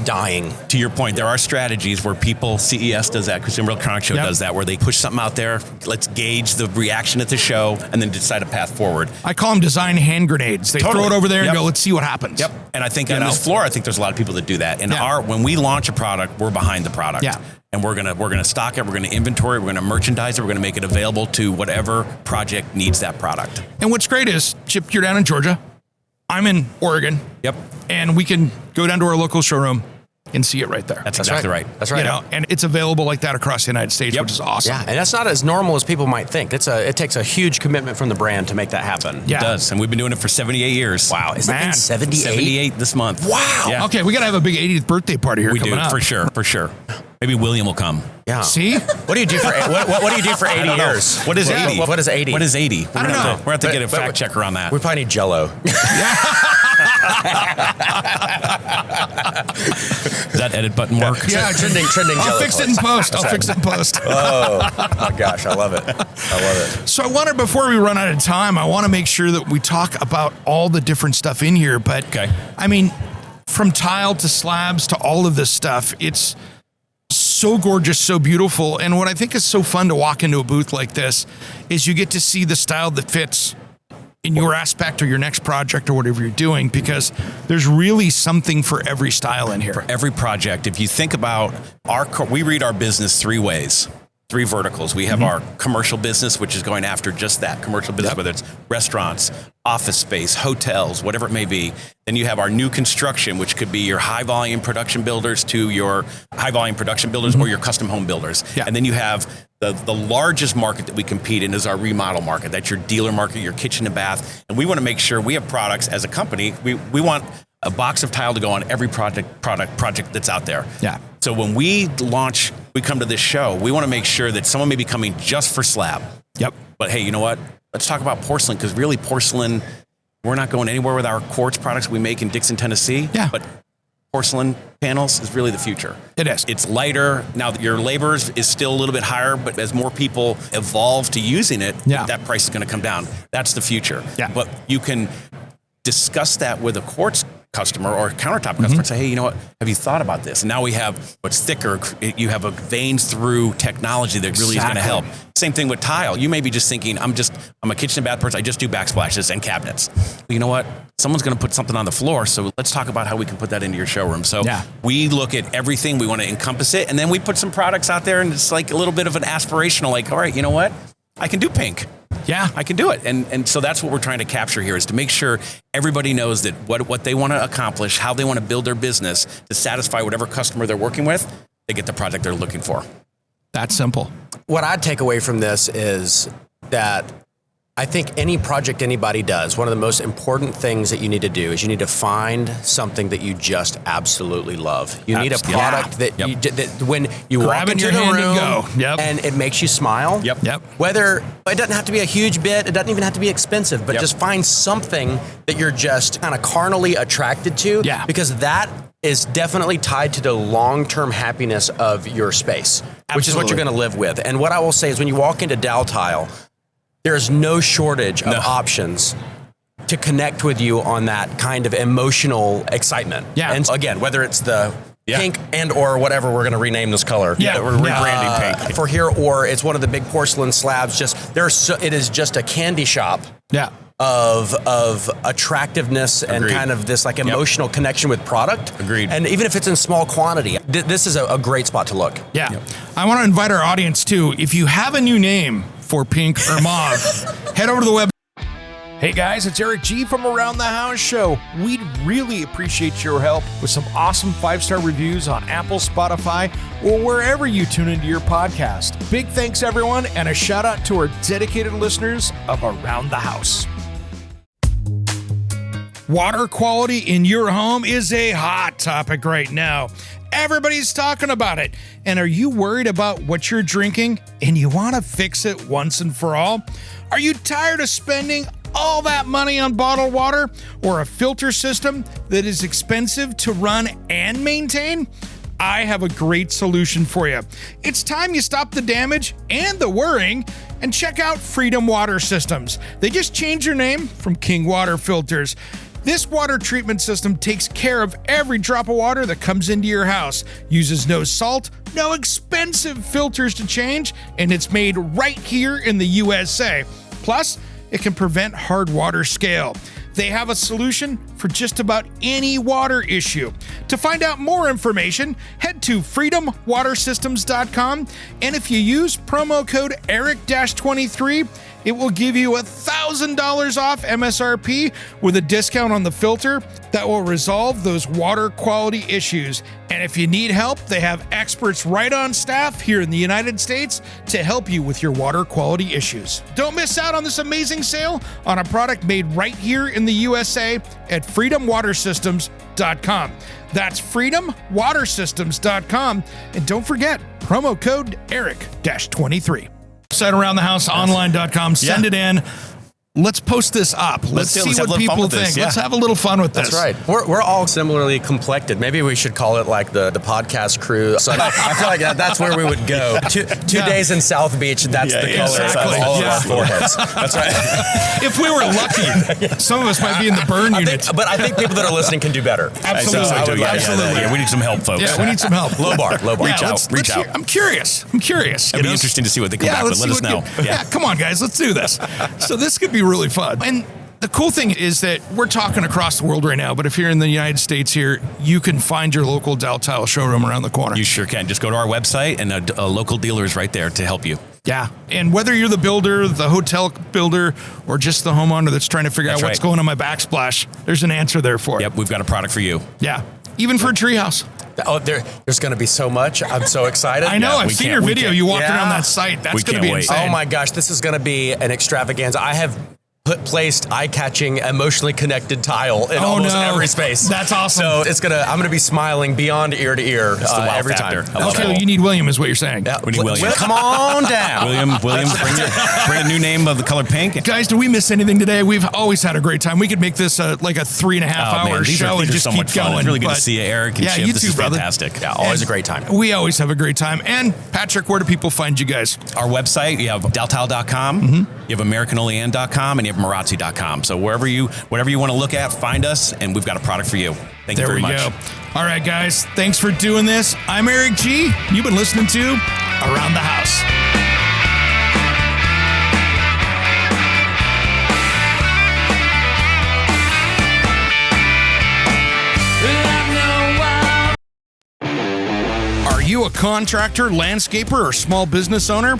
dying. To your point, there are strategies where CES does that, Consumer Electronics Show does that, where they push something out there, let's gauge the reaction at the show, and then decide a path forward. I call them design hand grenades. They throw it over there and go, let's see what happens. Yep. And I think on this floor, I think there's a lot of people that do that. And when we launch a product, we're behind the product. Yeah. And we're gonna stock it, we're gonna inventory it, we're gonna merchandise it, we're gonna make it available to whatever project needs that product. And what's great is, Chip, you're down in Georgia, I'm in Oregon. Yep. And we can go down to our local showroom and see it right there. That's exactly right. That's right. And it's available like that across the United States, which is awesome. Yeah, and that's not as normal as people might think. It takes a huge commitment from the brand to make that happen. Yeah. It does, and we've been doing it for 78 years. Wow, is that 78? 78 this month. Wow. Yeah. Okay, we gotta have a big 80th birthday party here coming up. For sure. Maybe William will come. Yeah. See? What do you do for what do you do for 80 years? What is 80? What is 80? What is 80? I don't know. We're gonna have to get a fact checker on that. We probably need Jell-O. Does that edit button work? Yeah, trending I'll fix it in post. Oh my gosh, I love it. So I wanted, before we run out of time, I want to make sure that we talk about all the different stuff in here. But I mean, from tile to slabs to all of this stuff, it's so gorgeous, so beautiful. And what I think is so fun to walk into a booth like this is you get to see the style that fits in your aspect or your next project or whatever you're doing, because there's really something for every style in here. For every project, if you think about we read our business three ways, three verticals. We have our commercial business, which is going after just that commercial business, whether it's restaurants, office space, hotels, whatever it may be. Then you have our new construction, which could be your high volume production builders to your high volume production builders or your custom home builders. Yeah. And then you have the largest market that we compete in is our remodel market. That's your dealer market, your kitchen and bath. And we want to make sure we have products as a company. We want a box of tile to go on every project that's out there. Yeah. So when we come to this show, we want to make sure that someone may be coming just for slab. Yep. But hey, you know what? Let's talk about porcelain, because really porcelain, we're not going anywhere with our quartz products we make in Dixon, Tennessee. Yeah. But porcelain panels is really the future. It is. It's lighter. Now, your labor is still a little bit higher, but as more people evolve to using it, that price is going to come down. That's the future. Yeah. But you can discuss that with a quartz customer or a countertop customer and say, hey, you know what? Have you thought about this? And now we have what's thicker. You have a veins through technology that really is going to help. Same thing with tile. You may be just thinking, I'm a kitchen and bath person. I just do backsplashes and cabinets. But you know what? Someone's going to put something on the floor. So let's talk about how we can put that into your showroom. So we look at everything. We want to encompass it. And then we put some products out there, and it's like a little bit of an aspirational, like, all right, you know what? I can do pink. Yeah, I can do it. And so that's what we're trying to capture here, is to make sure everybody knows that what they want to accomplish, how they want to build their business to satisfy whatever customer they're working with, they get the project they're looking for. That's simple. What I'd take away from this is that I think any project anybody does, one of the most important things that you need to do is you need to find something that you just absolutely love. You need a product that when you walk into the room and it makes you smile. Whether it doesn't have to be a huge bit, it doesn't even have to be expensive, but just find something that you're just kind of carnally attracted to, because that is definitely tied to the long-term happiness of your space, which is what you're going to live with. And what I will say is when you walk into Dal Tile, there's no shortage of options to connect with you on that kind of emotional excitement. And again, whether it's the pink and or whatever we're going to rename this color. We're rebranding pink for here, or it's one of the big porcelain slabs. It is just a candy shop. Of attractiveness and kind of this like emotional connection with product. Agreed. And even if it's in small quantity, this is a great spot to look. I want to invite our audience too. If you have a new name for pink or mauve, head over to the web. Hey guys, it's Eric G from Around the House Show. We'd really appreciate your help with some awesome 5-star reviews on Apple, Spotify, or wherever you tune into your podcast. Big thanks everyone, and a shout out to our dedicated listeners of Around the House. Water quality in your home is a hot topic right now. Everybody's talking about it. And are you worried about what you're drinking and you want to fix it once and for all? Are you tired of spending all that money on bottled water or a filter system that is expensive to run and maintain? I have a great solution for you. It's time you stop the damage and the worrying and check out Freedom Water Systems. They just changed their name from King Water Filters. This water treatment system takes care of every drop of water that comes into your house, uses no salt, no expensive filters to change, and it's made right here in the USA. Plus, it can prevent hard water scale. They have a solution for just about any water issue. To find out more information, head to freedomwatersystems.com, and if you use promo code ERIC-23, it will give you $1,000 off MSRP with a discount on the filter that will resolve those water quality issues. And if you need help, they have experts right on staff here in the United States to help you with your water quality issues. Don't miss out on this amazing sale on a product made right here in the USA at freedomwatersystems.com. That's freedomwatersystems.com. And don't forget, promo code ERIC-23. Around the house online.com. Send it in. let's post this up. Let's see have a what little fun people with this, think. yeah. Let's have a little fun with this. That's right. We're all similarly complected. Maybe we should call it like the podcast crew. So I feel like that's where we would go. Two days in South Beach, that's the color exactly. of all Yeah. of our foreheads. That's right. If we were lucky, some of us might be in the burn unit. But I think people that are listening can do better. Absolutely. So I would like- Absolutely. Yeah, we need some help, folks. Yeah, we need some help. Low bar. Reach out. Let's hear- I'm curious. It'd be interesting to see what they come back with. let's Let us see know. what yeah, come on, guys. Let's do this. So this could be really fun. And the cool thing is that we're talking across the world right now, but if you're in the United States here, you can find your local Dal Tile showroom around the corner. You sure can. Just go to our website, and a local dealer is right there to help you. Yeah. And whether you're the builder, the hotel builder, or just the homeowner that's trying to figure out what's going on my backsplash, there's an answer there for it. Yep, we've got a product for you. Yeah. Even for a treehouse. Oh, there's going to be so much. I'm so excited. I know. I've seen your video. You walked Yeah. around that site. That's We going to can't be wait. insane. Oh my gosh, this is going to be an extravaganza. I have placed eye-catching, emotionally connected tile in almost every space. That's awesome. So I'm gonna be smiling beyond ear to ear the wow every factor. time. I love Okay, it. you need William, is what you're saying. Yeah, We need William. Come on down, William, bring a new name of the color pink. Guys, do we miss anything today? We've always had a great time. We could make this like a 3.5 hour These show are and just so keep much fun. going. It's really good to But- see you, Eric and Yeah, Chip. you This too, is brother. fantastic. Yeah, always And a great time. We always have a great time. And Patrick, where do people find you guys? Our website, you have daltile.com, you have americanolean.com, and you have marazzi.com. So whatever you want to look at, find us, and we've got a product for you. Thank you There very we much. go. All right, guys. Thanks for doing this. I'm Eric G. You've been listening to Around the House. Are you a contractor, landscaper, or small business owner?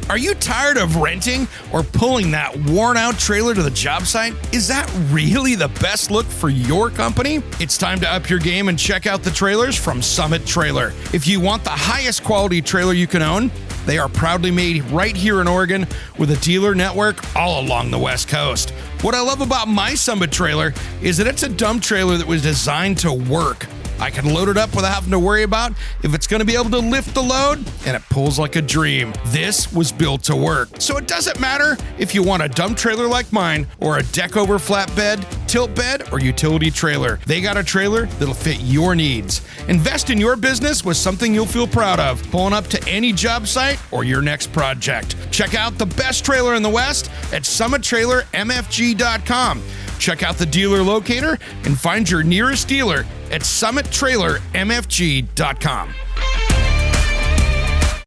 Are you tired of renting or pulling that worn-out trailer to the job site? Is that really the best look for your company? It's time to up your game and check out the trailers from Summit Trailer. If you want the highest quality trailer you can own, they are proudly made right here in Oregon with a dealer network all along the West Coast. What I love about my Summit Trailer is that it's a dump trailer that was designed to work. I can load it up without having to worry about if it's going to be able to lift the load, and it pulls like a dream. This was built to work. So it doesn't matter if you want a dump trailer like mine or a deck over flatbed, tilt bed, or utility trailer. They got a trailer that'll fit your needs. Invest in your business with something you'll feel proud of, pulling up to any job site or your next project. Check out the best trailer in the West at summittrailermfg.com. Check out the dealer locator and find your nearest dealer at summittrailermfg.com.